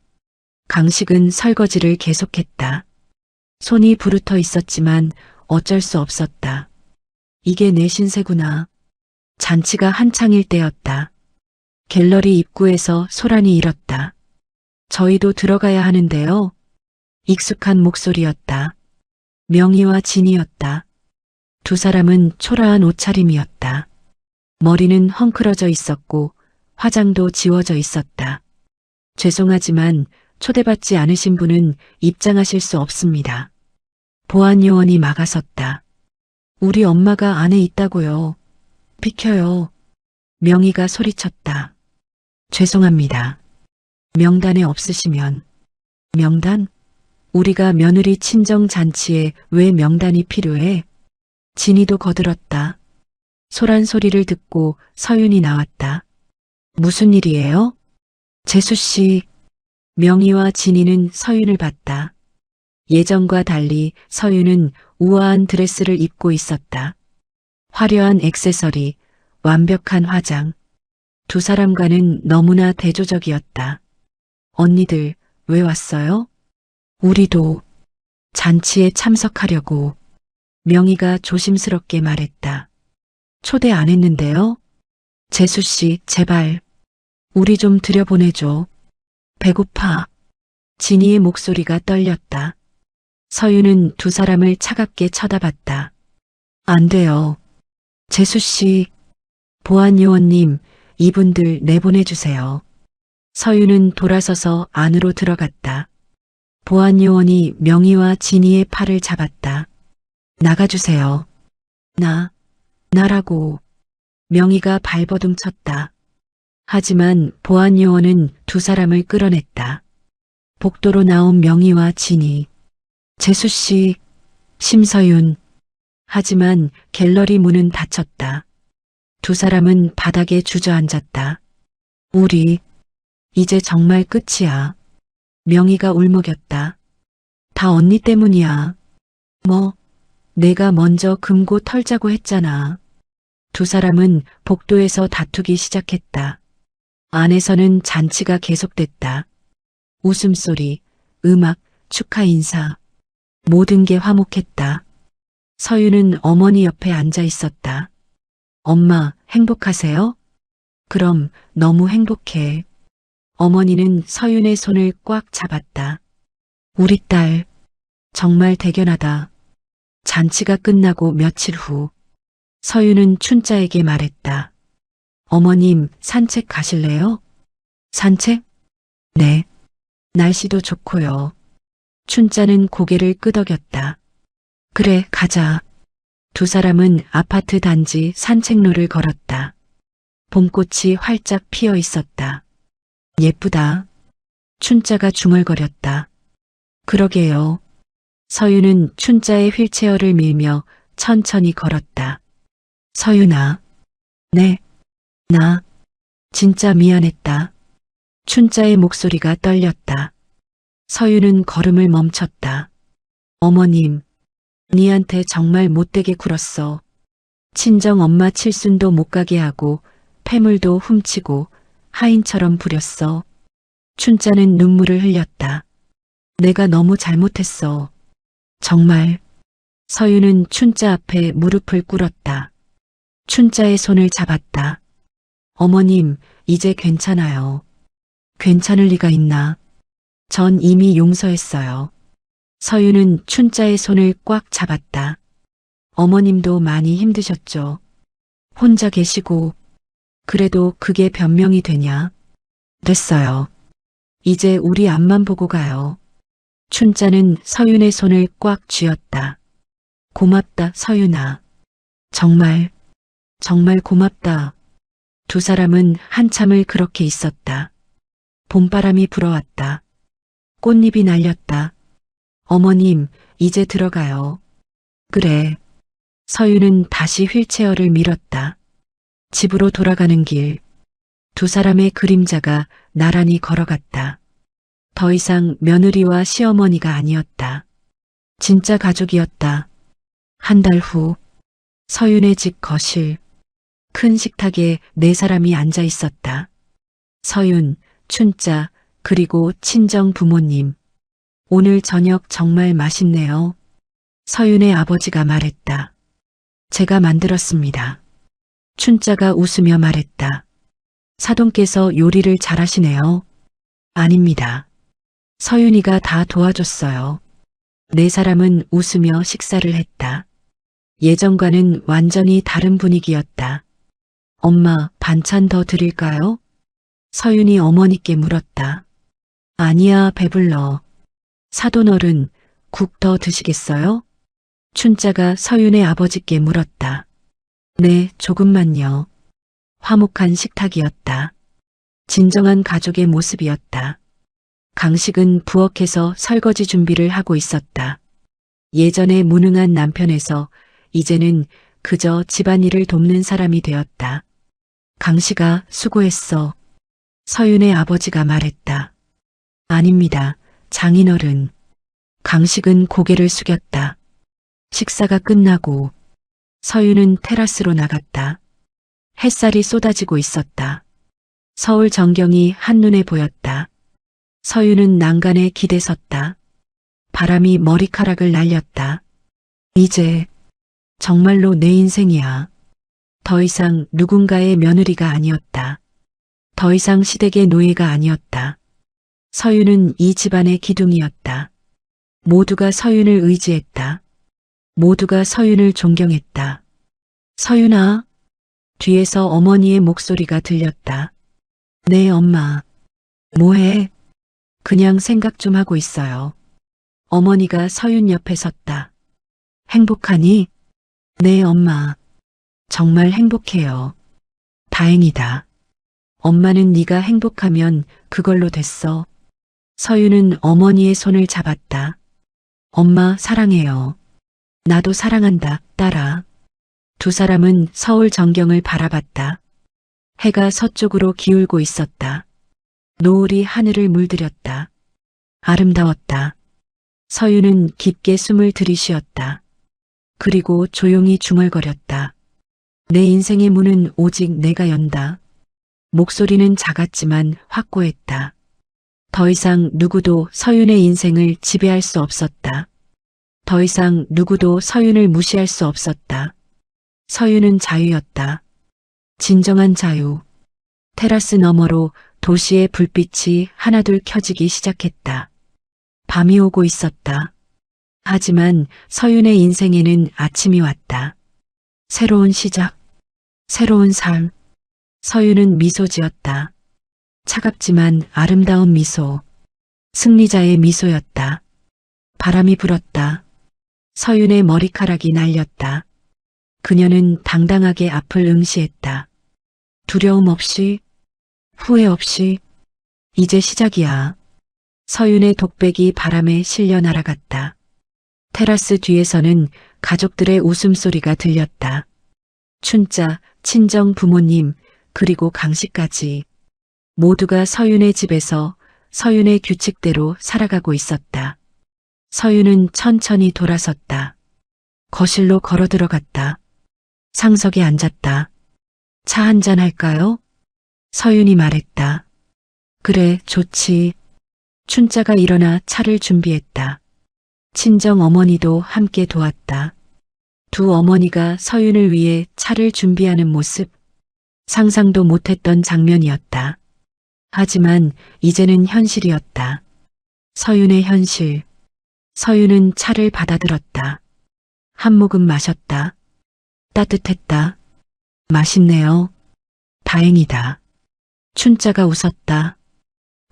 Speaker 1: 강식은 설거지를 계속했다. 손이 부르터 있었지만 어쩔 수 없었다. 이게 내 신세구나. 잔치가 한창일 때였다. 갤러리 입구에서 소란이 일었다. 저희도 들어가야 하는데요. 익숙한 목소리였다. 명희와 진이었다. 두 사람은 초라한 옷차림이었다. 머리는 헝클어져 있었고 화장도 지워져 있었다. 죄송하지만 초대받지 않으신 분은 입장하실 수 없습니다. 보안 요원이 막아섰다. 우리 엄마가 안에 있다고요. 비켜요. 명희가 소리쳤다. 죄송합니다. 명단에 없으시면. 명단? 우리가 며느리 친정 잔치에 왜 명단이 필요해? 진이도 거들었다. 소란 소리를 듣고 서윤이 나왔다. 무슨 일이에요? 재수 씨. 명희와 진이는 서윤을 봤다. 예전과 달리 서윤은 우아한 드레스를 입고 있었다. 화려한 액세서리, 완벽한 화장. 두 사람과는 너무나 대조적이었다. 언니들, 왜 왔어요? 우리도 잔치에 참석하려고. 명희가 조심스럽게 말했다. 초대 안 했는데요? 재수 씨, 제발. 우리 좀 들여보내줘. 배고파. 진이의 목소리가 떨렸다. 서윤은 두 사람을 차갑게 쳐다봤다. 안 돼요. 재수 씨. 보안 요원님, 이분들 내보내주세요. 서윤은 돌아서서 안으로 들어갔다. 보안 요원이 명희와 진이의 팔을 잡았다. 나가주세요. 나라고. 명희가 발버둥 쳤다. 하지만 보안 요원은 두 사람을 끌어냈다. 복도로 나온 명희와 진이. 재수 씨, 심서윤. 하지만 갤러리 문은 닫혔다. 두 사람은 바닥에 주저앉았다. 우리, 이제 정말 끝이야. 명희가 울먹였다. 다 언니 때문이야. 뭐, 내가 먼저 금고 털자고 했잖아. 두 사람은 복도에서 다투기 시작했다. 안에서는 잔치가 계속됐다. 웃음소리, 음악, 축하 인사. 모든 게 화목했다. 서윤은 어머니 옆에 앉아 있었다. 엄마, 행복하세요? 그럼 너무 행복해. 어머니는 서윤의 손을 꽉 잡았다. 우리 딸, 정말 대견하다. 잔치가 끝나고 며칠 후, 서윤은 춘자에게 말했다. 어머님, 산책 가실래요? 산책? 네. 날씨도 좋고요. 춘자는 고개를 끄덕였다. 그래, 가자. 두 사람은 아파트 단지 산책로를 걸었다. 봄꽃이 활짝 피어 있었다. 예쁘다. 춘자가 중얼거렸다. 그러게요. 서윤은 춘자의 휠체어를 밀며 천천히 걸었다. 서윤아. 네. 나. 진짜 미안했다. 춘자의 목소리가 떨렸다. 서윤은 걸음을 멈췄다. 어머님, 니한테 정말 못되게 굴었어. 친정 엄마 칠순도 못 가게 하고 폐물도 훔치고 하인처럼 부렸어. 춘자는 눈물을 흘렸다. 내가 너무 잘못했어. 정말. 서윤은 춘자 앞에 무릎을 꿇었다. 춘자의 손을 잡았다. 어머님, 이제 괜찮아요. 괜찮을 리가 있나. 전 이미 용서했어요. 서윤은 춘자의 손을 꽉 잡았다. 어머님도 많이 힘드셨죠. 혼자 계시고. 그래도 그게 변명이 되냐. 됐어요. 이제 우리 앞만 보고 가요. 춘자는 서윤의 손을 꽉 쥐었다. 고맙다, 서윤아. 정말 고맙다. 두 사람은 한참을 그렇게 있었다. 봄바람이 불어왔다. 꽃잎이 날렸다. 어머님, 이제 들어가요. 그래. 서윤은 다시 휠체어를 밀었다. 집으로 돌아가는 길. 두 사람의 그림자가 나란히 걸어갔다. 더 이상 며느리와 시어머니가 아니었다. 진짜 가족이었다. 한 달 후, 서윤의 집 거실. 큰 식탁에 네 사람이 앉아 있었다. 서윤, 춘자, 그리고 친정 부모님. 오늘 저녁 정말 맛있네요. 서윤의 아버지가 말했다. 제가 만들었습니다. 춘자가 웃으며 말했다. 사돈께서 요리를 잘하시네요. 아닙니다. 서윤이가 다 도와줬어요. 네 사람은 웃으며 식사를 했다. 예전과는 완전히 다른 분위기였다. 엄마, 반찬 더 드릴까요? 서윤이 어머니께 물었다. 아니야, 배불러. 사돈어른, 국 더 드시겠어요? 춘자가 서윤의 아버지께 물었다. 네, 조금만요. 화목한 식탁이었다. 진정한 가족의 모습이었다. 강식은 부엌에서 설거지 준비를 하고 있었다. 예전에 무능한 남편에서 이제는 그저 집안일을 돕는 사람이 되었다. 강식아, 수고했어. 서윤의 아버지가 말했다. 아닙니다, 장인어른. 강식은 고개를 숙였다. 식사가 끝나고 서윤은 테라스로 나갔다. 햇살이 쏟아지고 있었다. 서울 전경이 한눈에 보였다. 서윤은 난간에 기대섰다. 바람이 머리카락을 날렸다. 이제 정말로 내 인생이야. 더 이상 누군가의 며느리가 아니었다. 더 이상 시댁의 노예가 아니었다. 서윤은 이 집안의 기둥이었다. 모두가 서윤을 의지했다. 모두가 서윤을 존경했다. 서윤아. 뒤에서 어머니의 목소리가 들렸다. 네, 엄마. 뭐해? 그냥 생각 좀 하고 있어요. 어머니가 서윤 옆에 섰다. 행복하니? 네, 엄마. 정말 행복해요. 다행이다. 엄마는 네가 행복하면 그걸로 됐어. 서윤은 어머니의 손을 잡았다. 엄마, 사랑해요. 나도 사랑한다, 딸아. 두 사람은 서울 전경을 바라봤다. 해가 서쪽으로 기울고 있었다. 노을이 하늘을 물들였다. 아름다웠다. 서윤은 깊게 숨을 들이쉬었다. 그리고 조용히 중얼거렸다. 내 인생의 문은 오직 내가 연다. 목소리는 작았지만 확고했다. 더 이상 누구도 서윤의 인생을 지배할 수 없었다. 더 이상 누구도 서윤을 무시할 수 없었다. 서윤은 자유였다. 진정한 자유. 테라스 너머로 도시의 불빛이 하나둘 켜지기 시작했다. 밤이 오고 있었다. 하지만 서윤의 인생에는 아침이 왔다. 새로운 시작, 새로운 삶. 서윤은 미소 지었다. 차갑지만 아름다운 미소. 승리자의 미소였다. 바람이 불었다. 서윤의 머리카락이 날렸다. 그녀는 당당하게 앞을 응시했다. 두려움 없이, 후회 없이, 이제 시작이야. 서윤의 독백이 바람에 실려 날아갔다. 테라스 뒤에서는 가족들의 웃음소리가 들렸다. 춘자, 친정 부모님, 그리고 강씨까지. 모두가 서윤의 집에서 서윤의 규칙대로 살아가고 있었다. 서윤은 천천히 돌아섰다. 거실로 걸어 들어갔다. 상석에 앉았다. 차 한잔 할까요? 서윤이 말했다. 그래, 좋지. 춘자가 일어나 차를 준비했다. 친정 어머니도 함께 도왔다. 두 어머니가 서윤을 위해 차를 준비하는 모습, 상상도 못했던 장면이었다. 하지만 이제는 현실이었다. 서윤의 현실. 서윤은 차를 받아들었다. 한 모금 마셨다. 따뜻했다. 맛있네요. 다행이다. 춘자가 웃었다.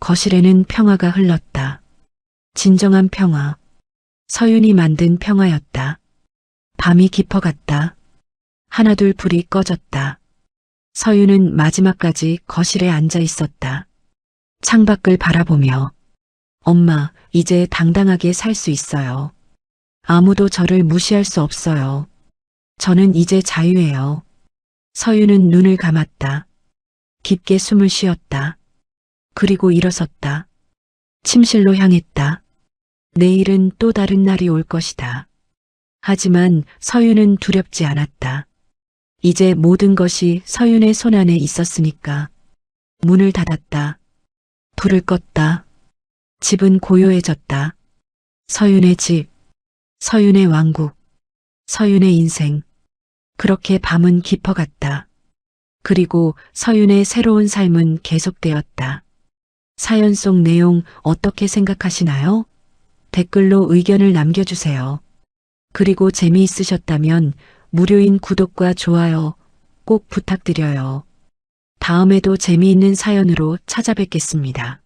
Speaker 1: 거실에는 평화가 흘렀다. 진정한 평화. 서윤이 만든 평화였다. 밤이 깊어갔다. 하나둘 불이 꺼졌다. 서윤은 마지막까지 거실에 앉아 있었다. 창밖을 바라보며 엄마, 이제 당당하게 살 수 있어요. 아무도 저를 무시할 수 없어요. 저는 이제 자유예요. 서윤은 눈을 감았다. 깊게 숨을 쉬었다. 그리고 일어섰다. 침실로 향했다. 내일은 또 다른 날이 올 것이다. 하지만 서윤은 두렵지 않았다. 이제 모든 것이 서윤의 손안에 있었으니까. 문을 닫았다. 불을 껐다. 집은 고요해졌다. 서윤의 집, 서윤의 왕국, 서윤의 인생. 그렇게 밤은 깊어갔다. 그리고 서윤의 새로운 삶은 계속되었다. 사연 속 내용 어떻게 생각하시나요? 댓글로 의견을 남겨주세요. 그리고 재미있으셨다면 무료인 구독과 좋아요 꼭 부탁드려요. 다음에도 재미있는 사연으로 찾아뵙겠습니다.